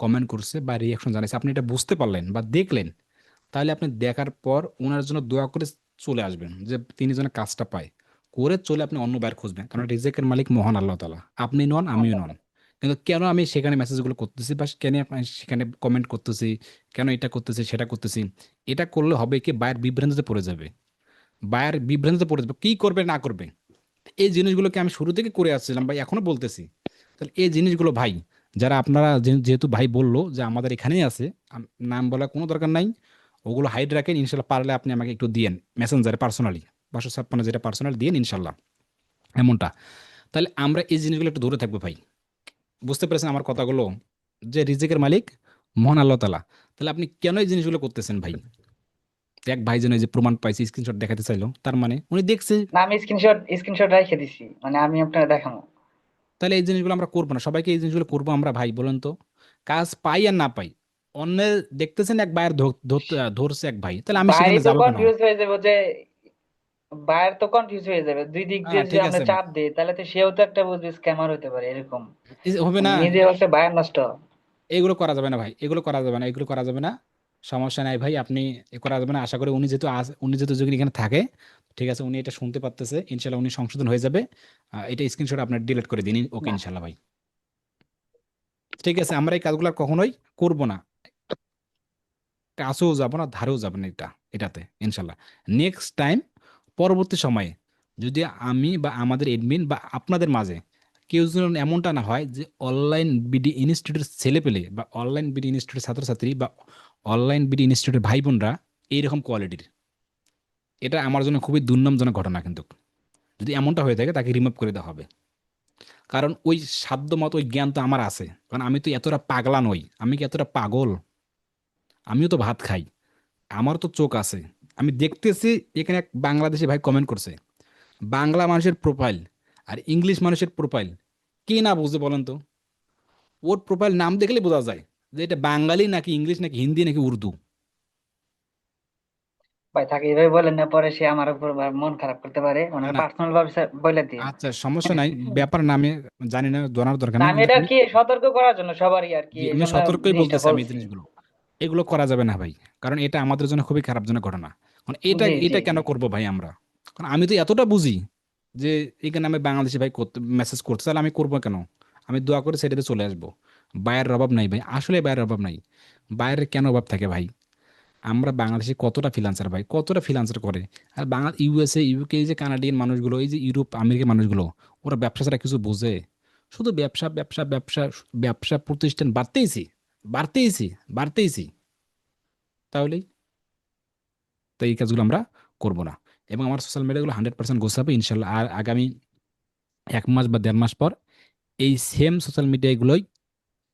কমেন্ট করছে বা রিয়াকশন জানাইছে, আপনি এটা বুঝতে পারলেন বা দেখলেন, তাহলে আপনি দেখার পর ওনার জন্য দোয়া করে চলে আসবেন, যে তিনি যেন কাজটা পায়। করে চলে আপনি অন্য বায়ার খুঁজবেন, কারণ রিজেকের মালিক মহান আল্লাহ তাআলা, আপনি নন, আমিও নন। কিন্তু কেন আমি সেখানে মেসেজগুলো করতেছি বা কেন আমি সেখানে কমেন্ট করতেছি, কেন এটা করতেছি সেটা করতেছি? এটা করলে হবে কি, বায়ার বিভ্রান্তিতে পড়ে যাবে। বায়ার বিভ্রান্তিতে পড়ে যাবে, কি করবে না করবে। এই জিনিসগুলোকে আমি শুরু থেকে করে আসছিলাম ভাই, এখনো বলতেছি। তাহলে এই জিনিসগুলো ভাই, যারা আপনারা যেহেতু ভাই বললো যে আমাদের এখানেই আছে, নাম বলার কোনো দরকার নাই, ওগুলো হাইড রাখেন। ইনশাল্লাহ পারলে আপনি আমাকে একটু দিয়েন মেসেঞ্জারে পার্সোনালি, 556 যেটা পার্সোনাল দিয়েন ইনশাল্লাহ, এমনটা। তাহলে আমরা এই জিনিসগুলো একটু দূরে থাকবো ভাই। বুঝতে পেরেছেন আমার কথাগুলো? যে রিজিকের মালিক মহান আল্লাহ তাআলা। তাহলে আপনি কেন এই জিনিসগুলো করতেছেন ভাই? এক ভাই যেন এই যে প্রমাণ পাইছে, স্ক্রিনশট দেখাতে চাইলো, তার মানে উনি দেখছে। না, আমি স্ক্রিনশট রেখে দিছি, মানে আমি আপনাকে দেখাবো। তাহলে এই জিনিসগুলো আমরা করবো না, সবাইকে এই জিনিসগুলো করবো আমরা ভাই, বলেন তো? কাজ পাই আর না পাই, অন্যের দেখতেছেন এক ভাইয়ের ধরছে এক ভাই, তাহলে আমি বাইরে সেখানে তো যাবো কেন? কনফিউজ হয়ে যাবে যে, বায়ার তো কনফিউজ হয়ে যাবে, দুই দিক দিয়ে যদি ঠিক আমরা আছে ভাই, চাপ দিই তাহলে তো সেও তো একটা বুঝবে স্ক্যামার হতে পারে এরকম, এই যে হবে মানে না। নিজেও একটা বায়ার নষ্ট। এগুলো করা যাবে না ভাই, এগুলো করা যাবে না, এগুলো করা যাবে না। সমস্যা নাই ভাই, আপনি করা যাবে না। আশা করি উনি যেহেতু যদি এখানে থাকে, ঠিক আছে, উনি এটা শুনতে পারতেছে, ইনশাল্লাহ উনি সংশোধন হয়ে যাবে। এটা স্ক্রিনশট আপনার ডিলিট করে দিন, ওকে না, ইনশাল্লাহ ভাই। ঠিক আছে, আমরা এই কাজগুলো আর কখনোই করব না, কাছেও যাব না, ধারেও যাব না এটাতে ইনশাল্লাহ। নেক্সট টাইম, পরবর্তী সময়ে, যদি আমি বা আমাদের এডমিন বা আপনাদের মাঝে কেউ যেন এমনটা না হয় যে অনলাইন বিডি ইনস্টিটিউটের ছেলেপেলে বা অনলাইন বিডি ইনস্টিটিউটের ছাত্রছাত্রী বা অনলাইন বিডি ইনস্টিটিউটের ভাই বোনরা এইরকম কোয়ালিটির, এটা আমার জন্য খুবই দুর্নামজনক ঘটনা। কিন্তু যদি এমনটা হয়ে থাকে, তাকে রিমুভ করে দেওয়া হবে। কারণ ওই সাধ্য মতো ওই জ্ঞান তো আমার আছে, কারণ আমি তো এতটা পাগলা নই, আমি কি এতটা পাগল? আমিও তো ভাত খাই, আমার তো চোখ আছে, আমি দেখতেছি। এখানে এক বাংলাদেশি ভাই কমেন্ট করছে, বাংলা মানুষের প্রোফাইল আর ইংলিশ মানুষের প্রোফাইল কে না বুঝে বলেন তো? ওর প্রোফাইল নাম দেখলে বোঝা যায় যে এটা বাঙালি নাকি ইংলিশ নাকি হিন্দি নাকি উর্দু। ভাই থাকে এইভাবে বলেন না, পরে সে আমার উপর মন খারাপ করতে পারে, না ওনার না, পার্সোনাল ভাবে বলে দিন। আচ্ছা সমস্যা নাই, ব্যাপার না, আমি জানি না, জানার দরকার না নেই, আমি কিন্তু এটা আর আমি কি সতর্ক করার জন্য সবারই আর কি, জি, এই আমি জন্য সতর্কই জিনিসটা বলতেছি আমি এই বলছি। জিনিসগুলো, এগুলো করা যাবে না ভাই, কারণ এটা আমাদের জন্য খুবই খারাপজনক ঘটনা। কারণ এটা জি জি এটা কেন জি। করব ভাই আমরা? কারণ আমি তো এতটা বুঝি যে এখানে আমি বাংলাদেশি ভাই করতে মেসেজ করতে, তাহলে আমি করবো কেন? আমি দোয়া করে সেটাতে চলে আসবো। বাইরের অভাব নাই ভাই, আসলে বাইরের অভাব নাই। বাইরের কেন অভাব থাকে ভাই? আমরা বাংলাদেশে কতটা ফ্রিল্যান্সার ভাই, কতটা ফ্রিল্যান্সার করে। আর বাংলা ইউএসএ ইউকে, এই যে কানাডিয়ান মানুষগুলো, এই যে ইউরোপ আমেরিকার মানুষগুলো, ওরা ব্যবসা ছাড়া কিছু বোঝে? শুধু ব্যবসা ব্যবসা ব্যবসা, ব্যবসা প্রতিষ্ঠান বাড়তেইছি বাড়তেইছি বাড়তেইছি। তাহলেই তো এই কাজগুলো আমরা করব না। এবং আমার সোশ্যাল মিডিয়াগুলো 100% গোছাবে ইনশাল্লাহ। আর আগামী 1 মাস বা 1.5 মাস পর এই সেম সোশ্যাল মিডিয়াগুলোই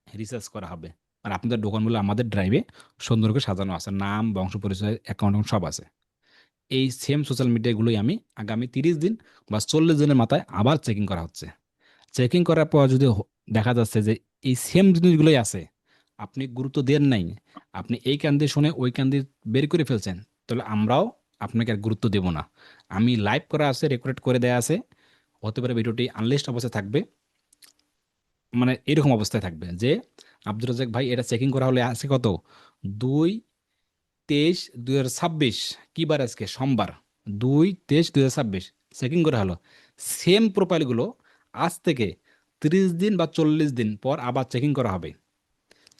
রিসার্চ করা হবে। আর আপনাদের দোকানগুলো আমাদের ড্রাইভে সুন্দর করে সাজানো আছে, নাম, বংশ পরিচয়, অ্যাকাউন্ট সব আছে। এই সেম সোশ্যাল মিডিয়াগুলোই আমি আগামী 30 দিন বা 40 দিনের মাথায় আবার চেকিং করা হচ্ছে। চেকিং করার পর যদি দেখা যাচ্ছে যে এই সেম জিনিসগুলোই আছে, আপনি গুরুত্ব দেন নাই, আপনি এই কান দিয়ে শুনে ওই কান দিয়ে বের করে ফেলছেন, তাহলে আমরাও আপনাকে আর গুরুত্ব দেব না। আমি লাইভ করা আছে, রেকর্ড করে দেয়া আছে, হতে পারে ভিডিওটি আনলিস্ট অবস্থায় থাকবে, মানে এরকম অবস্থায় থাকবে যে আব্দুর রাজাক ভাই এটা চেকিং করা হলে আছে কত, 2/23/2026, কি বার আজকে, সোমবার, 2/23/2026 চেকিং করা হলো। সেম প্রোফাইলগুলো আজ থেকে 30 দিন বা 40 দিন পর আবার চেকিং করা হবে।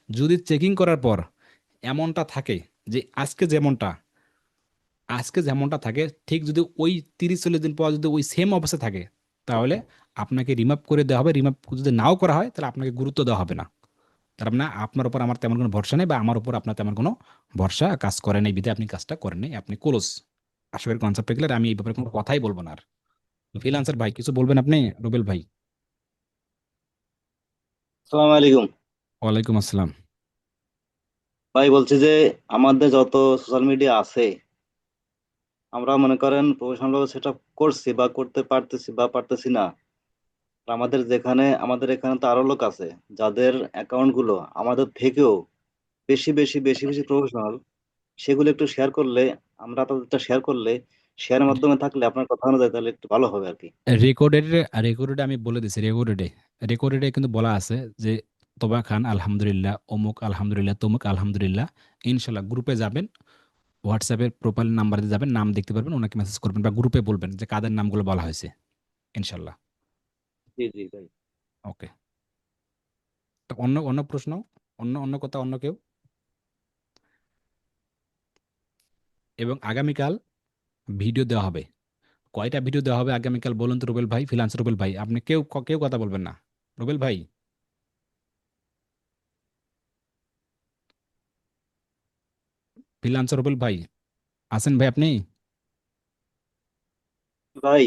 যদি চেকিং করার পর এমনটা থাকে যে আজকে যেমনটা থাকে, ঠিক যদি ওই 30-40 দিন পর যদি ওই সেম অবস্থা থাকে, তাহলে আপনাকে রিমুভ করে দেওয়া হবে। রিমুভ যদি নাও করা হয়, তাহলে আপনাকে গুরুত্ব দেওয়া হবে না। তার মানে আপনার উপর আমার তেমন কোনো ভরসা নেই, বা আমার উপর আপনার তেমন কোনো ভরসা কাজ করে নেই, বিধায় আপনি কাজটা করেন নাই, আপনি ক্লোজ। আশা করি কনসেপ্ট ক্লিয়ার, আমি এই ব্যাপারে কোনো কথাই বলবো না আর। ফ্রিল্যান্সার ভাই কিছু বলবেন আপনি, রুবেল ভাই? আসসালামু আলাইকুম। ওয়ালাইকুম আসসালাম। ভাই বলছি যে আমাদের যত সোশ্যাল মিডিয়া আছে, আমরা মনে করেন প্রফেশনাল ভাবে সেট আপ করছি বা করতে পারতেছি বা পারতেছি না। আর আমাদের এখানে তো আরো লোক আছে যাদের অ্যাকাউন্ট গুলো আমাদের থেকেও বেশি বেশি বেশি বেশি প্রফেশনাল। সেগুলো একটু শেয়ার করলে, আমরা তাদেরটা শেয়ার করলে, শেয়ারের মাধ্যমে থাকলে আপনার কথা অনুযায়ী, তাহলে একটু ভালো হবে আর কি। রেকর্ডেড, রেকর্ডেডে আমি বলে দিছি, রেকর্ডেডে কিন্তু বলা আছে যে তোবা খান আলহামদুলিল্লাহ, অমুক আলহামদুলিল্লাহ, তমুক আলহামদুলিল্লাহ। ইনশাল্লাহ গ্রুপে যাবেন, হোয়াটসঅ্যাপের প্রোফাইল নাম্বার দিয়ে যাবেন, নাম দেখতে পারবেন, ওনাকে মেসেজ করবেন বা গ্রুপে বলবেন যে কাদের নামগুলো বলা হয়েছে। ইনশাল্লাহ। জি জি ভাই। ওকে। তো অন্য অন্য প্রশ্ন, অন্য অন্য কথা, অন্য কেউ? এবং আগামীকাল ভিডিও দেওয়া হবে। কয়টা ভিডিও দেওয়া হবে আগামীকাল বলুন তো রুবেল ভাই, ফ্রিল্যান্স রুবেল ভাই? আপনি কেউ কেউ কথা বলবেন না। রুবেল ভাই, ফ্রিল্যান্স রুবেল ভাই, আছেন ভাই আপনি? ভাই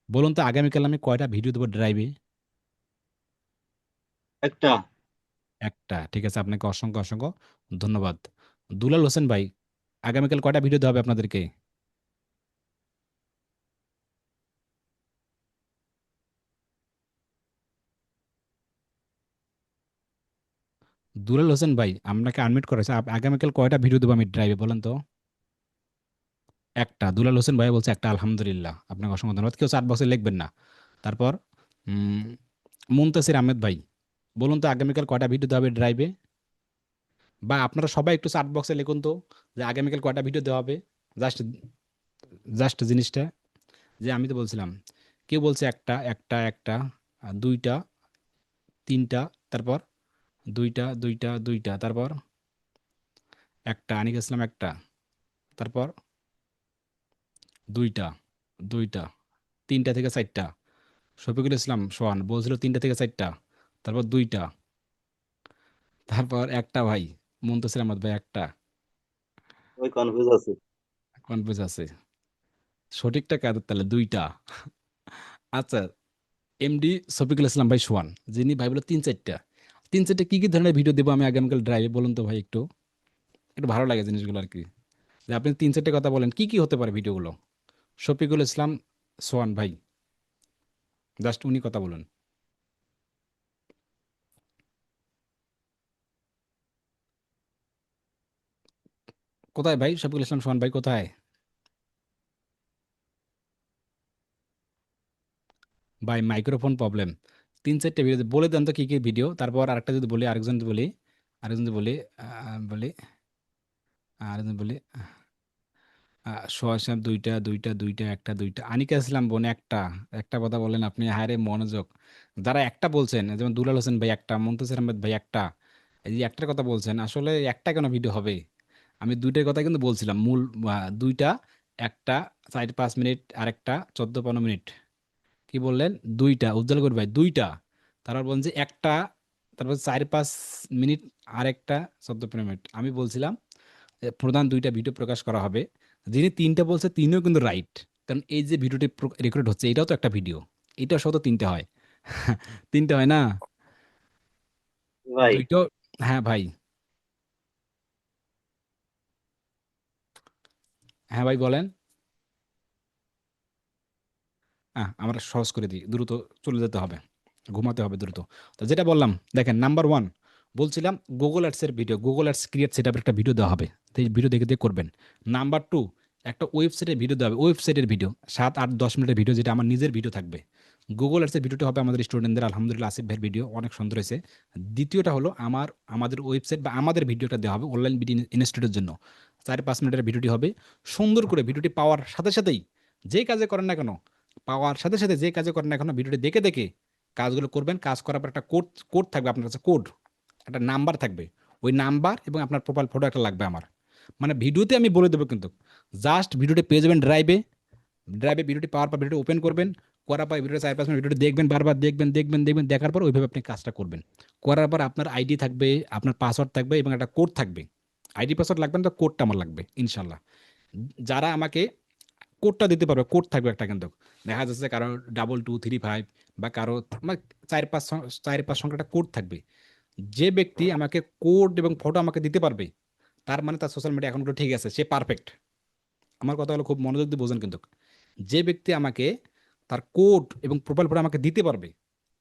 বলুন তো আগামীকাল আমি কয়টা ভিডিও দেবো ড্রাইভে? একটা। একটা, ঠিক আছে, আপনাকে অসংখ্য অসংখ্য ধন্যবাদ। দুলাল হোসেন ভাই, আগামীকাল কয়টা ভিডিও দেওয়া হবে আপনাদেরকে? দুলাল হোসেন ভাই, আপনাকে আনমিট করেছে, আগামীকাল কয়টা ভিডিও দেবো আমি ড্রাইভে বলেন তো? একটা। দুলাল হোসেন ভাই বলছে একটা, আলহামদুলিল্লাহ, আপনাকে অসংখ্য ধন্যবাদ। কেউ চার বক্সে লিখবেন না। তারপর উম, মুনতাসির আহমেদ ভাই, বলুন তো আগামীকাল কয়টা ভিডিও দেওয়া হবে ড্রাইভে? বা আপনারা সবাই একটু চার্ট বক্সে লিখুন তো যে আগামীকাল কয়টা ভিডিও দেওয়া হবে। জাস্ট জাস্ট জিনিসটা, যে আমি তো বলছিলাম, কেউ বলছে একটা একটা একটা, দুইটা, তিনটা, তারপর দুইটা দুইটা দুইটা, তারপর একটা, আনিক ইসলাম একটা, তারপর দুইটা দুইটা, তিনটা থেকে চারটা, শফিকুল ইসলাম সোহান বলছিল তিনটা থেকে চারটা, তারপর দুইটা, তারপর একটা ভাই, মুনতাসির আহমদ ভাই একটা। ওই কনফিউজ আছে। কনফিউজ আছে। সঠিকটা কাদের তাহলে? দুইটা। আচ্ছা, এমডি শফিকুল ইসলাম ভাই সোহান, যিনি ভাই বলে তিন চারটা কি কি ধরনের ভিডিও দেবো আমি আগামীকাল ড্রাইভে, বলুন তো ভাই একটু। একটু ভালো লাগে জিনিসগুলো আর কি, যে আপনি তিন চারটে কথা বলেন কি কি হতে পারে ভিডিওগুলো। শফিকুল ইসলাম সোহান ভাই, জাস্ট উনি কথা বলুন। কোথায় ভাই শফিকুল ইসলাম সোহান ভাই, কোথায়? ভাই মাইক্রোফোন প্রবলেম। তিন চারটে ভিডিও বলে দেন তো কি কি ভিডিও, তারপর আরেকটা যদি বলি, আরেকজন যদি বলি, আরেকজন যদি বলি, বলি, আরেকজন বলি, সোহাগ সাহেব দুইটা দুইটা দুইটা একটা দুইটা, আনিকা ইসলাম বোন একটা, একটা কথা বলেন আপনি, হায়রে মনোযোগ। যারা একটা বলছেন, যেমন দুলাল হোসেন ভাই একটা, মুনতাসির আহমেদ ভাই একটা, এই যে একটার কথা বলছেন, আসলে একটা কেন ভিডিও হবে? আমি দুইটার কথা কিন্তু বলছিলাম, মূল দুইটা, একটা 4-5 মিনিট, আরেকটা 14-15 মিনিট। কি বললেন? দুইটা, উজ্জ্বল করি ভাই দুইটা, তারপর বলছেন যে একটা, তারপর 4-5 মিনিট, আরেকটা 14-15 মিনিট। আমি বলছিলাম প্রধান দুইটা ভিডিও প্রকাশ করা হবে। যিনি তিনটা বলছে তিনিও কিন্তু রাইট, কারণ এই যে ভিডিওটি রেকর্ড হচ্ছে এটাও তো একটা ভিডিও, এটাও সহ তো তিনটে হয়। তিনটে হয় না? ভাই, তো এটাও, হ্যাঁ ভাই, হ্যাঁ ভাই বলেন। আমরা সহজ করে দিই, দ্রুত চলে যেতে হবে, ঘুমাতে হবে দ্রুত। তো যেটা বললাম, দেখেন নাম্বার ওয়ান বলছিলাম গুগল অ্যাডসের ভিডিও, গুগল অ্যাডস ক্রিয়েট সেটআপের একটা ভিডিও দেওয়া হবে, তো এই ভিডিও দেখে দেখে করবেন। নাম্বার টু, একটা ওয়েবসাইটের ভিডিও দেওয়া হবে, ওয়েবসাইটের ভিডিও 7-8-10 মিনিটের ভিডিও, যেটা আমার নিজের ভিডিও থাকবে। গুগল অ্যাডসের ভিডিওটা হবে আমাদের স্টুডেন্টদের, আলহামদুলিল্লাহ আসিফ ভাইয়ের ভিডিও অনেক সুন্দর হয়েছে। দ্বিতীয়টা হলো আমাদের ওয়েবসাইট বা আমাদের ভিডিওটা দেওয়া হবে অনলাইন ভিডিও ইনস্টিটিউটের জন্য, 4-5 মিনিটের ভিডিওটি হবে। সুন্দর করে ভিডিওটি পাওয়ার সাথে সাথেই, যে কাজে করেন না কেন, পাওয়ার সাথে সাথে যে কাজে করেন না এখন ভিডিওটি দেখে দেখে কাজগুলো করবেন। কাজ করার পর একটা কোড কোড থাকবে আপনার কাছে, কোড, একটা নাম্বার থাকবে, ওই নাম্বার এবং আপনার প্রোফাইল ফটো একটা লাগবে আমার, মানে ভিডিওতে আমি বলে দেবো কিন্তু। জাস্ট ভিডিওটি পেয়ে যাবেন ড্রাইভে, ড্রাইভে ভিডিওটি পাওয়ার পর ভিডিওটি ওপেন করবেন, করার পর ভিডিওটা 4-5 মিনিট ভিডিওটি দেখবেন, বারবার দেখবেন দেখবেন দেখবেন, দেখার পর ওইভাবে আপনি কাজটা করবেন। করার পর আপনার আইডি থাকবে, আপনার পাসওয়ার্ড থাকবে এবং একটা কোড থাকবে। আইডি পাসওয়ার্ড লাগবে না, তো কোডটা আমার লাগবে ইনশাল্লাহ। যারা আমাকে কোডটা দিতে পারবে, কোড থাকবে একটা কিন্তু, দেখা যাচ্ছে কারো 2235 বা কারো মানে 4-5 সংখ্যাটা কোড থাকবে। যে ব্যক্তি আমাকে কোড এবং ফটো আমাকে দিতে পারবে, তার মানে তার সোশ্যাল মিডিয়া অ্যাকাউন্টগুলো ঠিক আছে, সে পারফেক্ট। আমার কথা হলো খুব মনোযোগ দিয়ে বোঝেন কিন্তু, যে ব্যক্তি আমাকে তার কোড এবং প্রোফাইল ফটো আমাকে দিতে পারবে,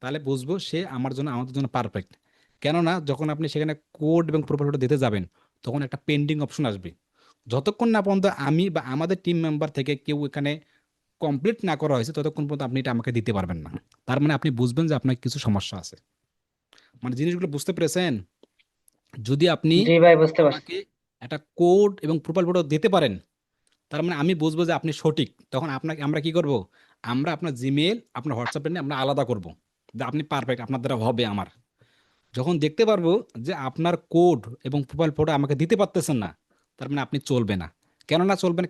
তাহলে বুঝবো সে আমার জন্য, আমাদের জন্য পারফেক্ট। কেননা যখন আপনি সেখানে কোড এবং প্রোফাইল ফটো দিতে যাবেন, তখন একটা পেন্ডিং অপশন আসবে। যতক্ষণ না পর্যন্ত আমি বা আমাদের টিম মেম্বার থেকে কেউ এখানে কমপ্লিট না করা হয়েছে, ততক্ষণ পর্যন্ত আপনি এটা আমাকে দিতে পারবেন না। তার মানে আপনি বুঝবেন যে আপনার কিছু সমস্যা আছে, মানে জিনিসগুলো বুঝতে পেরেছেন? যদি আপনি জি ভাই, বুঝতে পারছি। আমাকে একটা কোড এবং প্রোফাইল ফটো দিতে পারেন, তার মানে আমি বুঝবো যে আপনি সঠিক। তখন আপনাকে আমরা কি করব, আমরা আপনার জিমেল, আপনার হোয়াটসঅ্যাপে নিয়ে আমরা আলাদা করব, যে আপনি পারফেক্ট, আপনার দ্বারা হবে আমার। যখন দেখতে পারবো যে আপনার কোড এবং প্রোফাইল ফটো আমাকে দিতে পারতেছেন না, তার মানে আপনি চলবে না। কেন না চলবে না,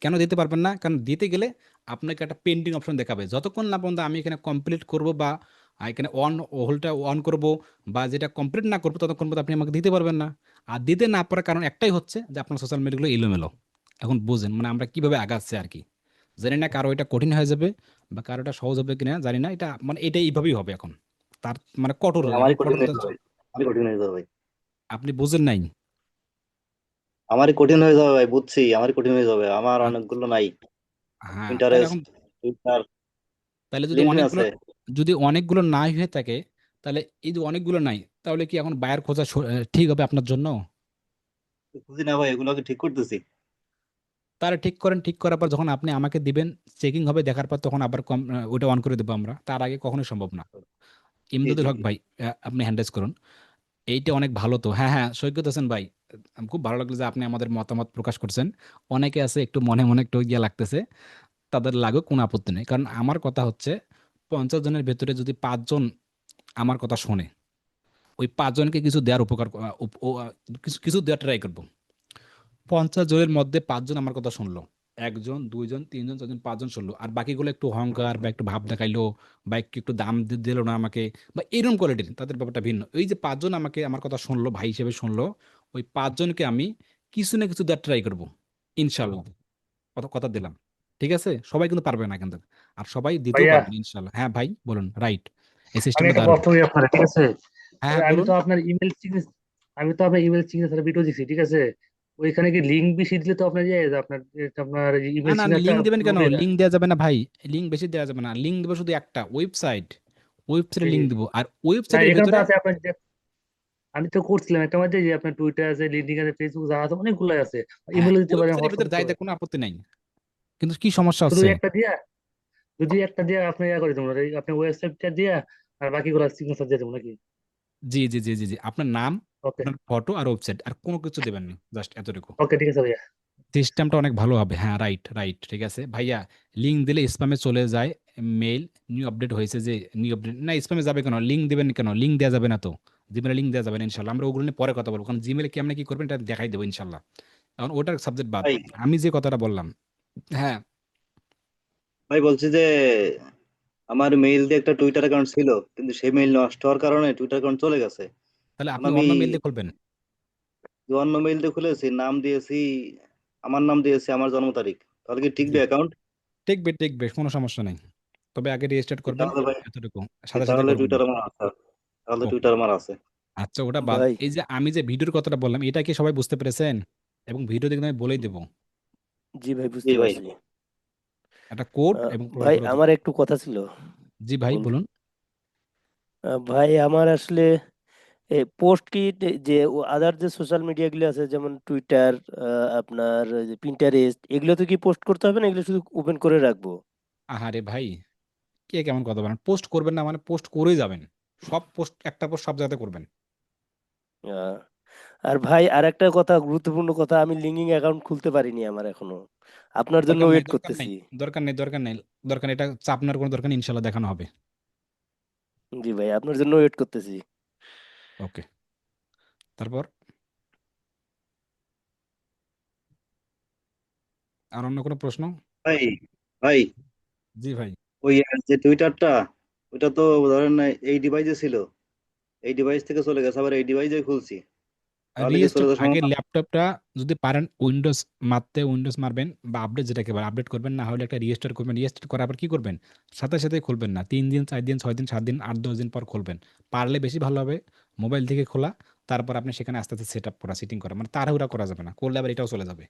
কেন দিতে পারবেন না? কারণ দিতে গেলে আপনাকে একটা পেন্ডিং অপশন দেখাবে। যতক্ষণ না পর্যন্ত আমি এখানে কমপ্লিট করব বা এখানে হোলটা অন করব বা যেটা কমপ্লিট না করবো, ততক্ষণ পর্যন্ত আপনি আমাকে দিতে পারবেন না। আর দিতে না পারার কারণ একটাই হচ্ছে যে আপনার সোশ্যাল মিডিয়াগুলো এলোমেলো। এখন বুঝেন মানে আমরা কিভাবে আগাচ্ছি আর কি। জানি না কারো এটা কঠিন হয়ে যাবে বা কারো এটা সহজ হবে কিনা জানি না, এটা মানে এটা এইভাবেই হবে এখন। তার মানে কঠোর, এখন আমারই কঠিন হয়ে কঠোরতা। যাবে ভাই, আমারই কঠিন হয়ে যাবে ভাই, আপনি বুঝেন নাই? আমারই কঠিন হয়ে যাবে ভাই, বুঝছি, আমারই কঠিন হয়ে যাবে, আমার আচ্ছা, অনেকগুলো নাই, হ্যাঁ তাহলে ইন্টারেস্ট, এখন, টুইটার, তাহলে যদি লিঙ্কডইন অনেকগুলো, আছে। নাই হয়ে থাকে, তাহলে এই যে অনেকগুলো নাই, তাহলে কি এখন বায়ার খোঁজা ঠিক হবে আপনার জন্য? বুঝি না ভাই, এগুলোকে ঠিক করতেছি। তাহলে ঠিক করেন, ঠিক করার পর যখন আপনি আমাকে দিবেন, চেকিং হবে, দেখার পর তখন আবার ওটা অন করে দেবো আমরা, তার আগে কখনোই সম্ভব না। জি ইমদাদুল জি হক জি। ভাই, আপনি হ্যান্ডেস করুন। এইটা অনেক ভালো তো, হ্যাঁ হ্যাঁ, সৈকত হোসেন ভাই, খুব ভালো লাগলো যে আপনি আমাদের মতামত প্রকাশ করছেন। অনেকে আছে একটু মনে মনে একটু ইয়ে লাগতেছে, তাদের লাগুক, কোনো আপত্তি নেই। কারণ আমার কথা হচ্ছে 50 জনের ভেতরে যদি 5 জন আমার কথা শোনে, ওই 5 জনকে কিছু দেওয়ার উপকার, কিছু কিছু দেওয়ার ট্রাই করবো। 50 জনের মধ্যে 5 জন আমার কথা শুনলো, 1 জন 2 জন 3 জন 4 জন 5 জন শুনলো, আর বাকিগুলো একটু অহংকার বা একটু ভাব দেখাইলো বা একটু দাম দিল না আমাকে, বা এরকম কোয়ালিটির, তাদের ব্যাপারটা ভিন্ন। এই যে 5 জন আমাকে আমার কথা শুনলো, ভাই হিসেবে শুনলো, ওই 5 জনকে আমি কিছু না কিছু দেওয়ার ট্রাই করবো ইনশাল্লাহ, কথা কথা দিলাম। ঠিক আছে, সবাই কিন্তু পারবে না কিন্তু, আর সবাই দিতেও ভাইয়া পারবে না ইনশাল্লাহ। হ্যাঁ ভাই বলুন, রাইট, এই আমি সিস্টেমটা একটা দারুণ। প্রশ্ন করি আপনার, ঠিক আছে? হ্যাঁ হ্যাঁ আমি বলুন। তো আপনার ইমেল সিগনেচার আমি তো আপনার ইমেল সিগনেচার ভিডিও দিচ্ছি, ঠিক আছে? ওইখানে কি লিঙ্ক বেশি দিলে তো আপনার আপনার না ইমেল না, সিগনেচারটা লিঙ্ক দেবেন পূরণ কেন? হয়ে যায়। লিঙ্ক দেওয়া যাবে না ভাই, লিঙ্ক বেশি দেওয়া যাবে না, লিঙ্ক দেবো শুধু একটা ওয়েবসাইট, ওয়েবসাইটে এই লিঙ্ক দিব, আর না, ওয়েবসাইটের এখানে তো ভেতরে। আছে আপনার আমি তো করছিলাম একটা মধ্যে যে আপনার টুইটার আছে, লিঙ্কডিন আছে, ফেসবুক যা আছে অনেকগুলো আছে। হ্যাঁ ইমেলও দিতে পারেন, ওয়েবসাইটের হোয়াটসঅ্যাপ ভেতরে দিতে যাই দেয়, পারেন। কোনো আপত্তি নাই, কিন্তু কি সমস্যা শুধু হচ্ছে? একটা দিয়া যদি একটা দিয়া আপনি ইয়া করে দেবো, আপনি ওয়েবসাইটটা দিয়া আর বাকিগুলো সিগনেচার দিয়ে দেবো নাকি? জি জি জি জি জি, আপনার নাম, ওকে, আপনার ফটো আর ওয়েবসাইট, আর কোনো কিছু দেবেন না, জাস্ট এতটুকু। ওকে, ঠিক আছে ভাইয়া। সিস্টেমটা অনেক ভালো হবে। হ্যাঁ রাইট রাইট, ঠিক আছে ভাইয়া। লিঙ্ক দিলে স্প্যামে চলে যায় মেইল, নিউ আপডেট হয়েছে যে, নিউ আপডেট না, স্প্যামে যাবে কেন? লিঙ্ক দিবেন কেন? লিঙ্ক দেওয়া যাবে না তো, জিমেলে লিঙ্ক দেওয়া যাবে না ইনশাল্লাহ, আমরা ওগুলো নিয়ে পরে কথা বলবো, কারণ জিমেলে কেমনে কি করবেন এটা দেখাই দেবো ইনশাল্লাহ, কারণ ওটার সাবজেক্ট বাদ। ভাই আমি যে কথাটা বললাম, হ্যাঁ ভাই বলছি যে আমার মেইল দিয়ে একটা টুইটার অ্যাকাউন্ট ছিল, কিন্তু সেই মেইল নষ্ট হওয়ার কারণে টুইটার অ্যাকাউন্ট চলে গেছে। তাহলে এখন আপনি আমি অন্য মেইল দিয়ে খুলবেন। অন্য মেইল দিয়ে খুলেছি, নাম দিয়েছি, আমার নাম দিয়েছি, আমার জন্ম তারিখ। তাহলে কি জি টিকবে অ্যাকাউন্ট? টিকবে টিকবে, কোনো সমস্যা নেই, তবে আগে রেজিস্টার্ড করবেন, তাহলে ভাই, এতটুকু, সাথে সাথে তাহলে করবেন না। টুইটার আমার আছে, তাহলে ওকে, টুইটার আমার আছে। আচ্ছা ওটা বাদ, ভাই। এই যে আমি যে ভিডিওর কথাটা বললাম, এটা কি সবাই বুঝতে পেরেছেন? এবং ভিডিও দেখে আমি বলেই দেবো, জি ভাই, জি বুঝতে ভাই। পারছি। একটা কোড এবং ভাই প্রোটোকল আমার একটু কথা ছিল জি ভাই বলতে। বলুন। ভাই আমার আসলে পোস্ট কি যে আদার যে সোশ্যাল মিডিয়া গুলো আছে, যেমন টুইটার, আপনার পিন্টারেস্ট, এগুলো তো কি পোস্ট করতে হবে না, এগুলো শুধু ওপেন করে রাখবো? আহারে ভাই, কে কেমন কথা বলেন? পোস্ট করবেন না মানে পোস্ট করেই যাবেন, সব পোস্ট, একটা পোস্ট সব জায়গাতে করবেন। আহ, আর ভাই আর একটা কথা, গুরুত্বপূর্ণ কথা, আমি লিঙ্কিং অ্যাকাউন্ট খুলতে পারিনি আমার এখনো, আপনার জন্য দরকার নাই ওয়েট দরকার করতেছি। নাই দরকার নেই দরকার নেই দরকার নেই, এটা চাপ নেওয়ার কোনো দরকার নেই, ইনশাল্লাহ দেখানো হবে। জি ভাই, আপনার জন্য ওয়েট করতেছি। ওকে, তারপর আর অন্য কোনো প্রশ্ন? ভাই ভাই জি ভাই। ওই যে টুইটারটা, ওইটা তো ধরেন না এই ডিভাইসে ছিল, এই ডিভাইস থেকে চলে গেছে, আবার এই ডিভাইসে খুলছি, তাহলে কি চলে রিস্টার্ট যাওয়ার আগে সম্ভাবনা? ল্যাপটপটা যদি পারেন উইন্ডোজ মারতে উইন্ডোজ মারবেন, বা আপডেট যেটাকে বলে আপডেট করবেন, না হলে একটা রিস্টার্ট করবেন, রিস্টার্ট করার পর কি করবেন, সাথে সাথে খুলবেন না, 3 দিন 4 দিন 6 দিন 7 দিন 8 10 দিন পর খুলবেন, পারলে বেশি ভালো হবে মোবাইল থেকে খোলা, তারপর আপনি সেখানে আস্তে আস্তে সেট আপ করা, সেটিং করা, মানে তাড়াহুড়া করা যাবে না, করলে আবার এটাও চলে যাবে।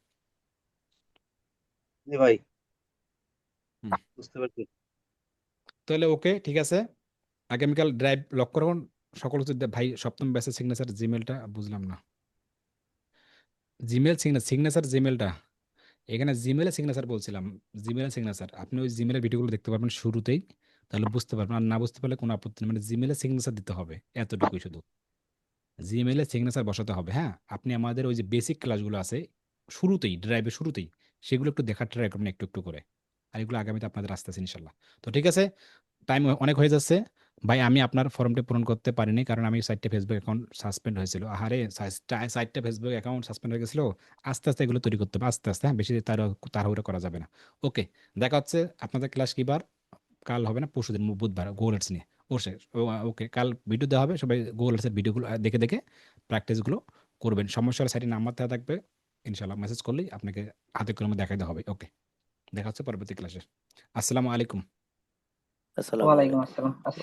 জি ভাই, হুম, বুঝতে পারছি। তাহলে ওকে ঠিক আছে, আগামীকাল ড্রাইভ লক করুন, সকল কিছু ভাই। সপ্তম ব্যাচের সিগনেচার জিমেলটা বুঝলাম না, জিমেল সিগনেচার জিমেলটা, এখানে জিমেলে সিগনেচার বলছিলাম, জিমেলে সিগনেচার, আপনি ওই জিমেলের ভিডিওগুলো দেখতে পারবেন শুরুতেই, তাহলে বুঝতে পারবেন, আর না বুঝতে পারলে কোনো আপত্তি নেই, মানে জিমেলে সিগনেচার দিতে হবে, এতটুকুই শুধু, জিমেলে সিগনেচার বসাতে হবে। হ্যাঁ আপনি আমাদের ওই যে বেসিক ক্লাসগুলো আছে শুরুতেই, ড্রাইভের শুরুতেই, সেগুলো একটু দেখার ট্রাই করবেন একটু একটু করে, আর এগুলো আগামীতে আপনাদের আসতে আছে ইনশাল্লাহ। তো ঠিক আছে, টাইম অনেক হয়ে যাচ্ছে ভাই, আমি আপনার ফর্মটা পূরণ করতে পারিনি, কারণ আমি 4টা ফেসবুক অ্যাকাউন্ট সাসপেন্ড হয়েছিল, আহারে 4টা ফেসবুক অ্যাকাউন্ট সাসপেন্ড হয়ে গেছিল, আস্তে আস্তে এগুলো তৈরি করতে হবে, আস্তে আস্তে, হ্যাঁ বেশি তাড়াহুড়ো করা যাবে না। ওকে, দেখা হচ্ছে, আপনাদের ক্লাস কি বার? কাল হবে না পরশুদিন, বুধবার, গোলেটস নিয়ে। ওকে, কাল ভিডিও দেওয়া হবে, সবাই গোলেটসের ভিডিওগুলো দেখে দেখে প্র্যাকটিসগুলো করবেন, সমস্যা হলে সাইডে নাম্বার দেওয়া থাকবে, ইনশাল্লাহ মেসেজ করলেই আপনাকে হাতে কলমে দেখাই দেওয়া হবে। ওকে, দেখা হচ্ছে পরবর্তী ক্লাসে। আসসালামু আলাইকুম। আসসালামু ওয়ালাইকুম আলাইকুম। আসসালাম।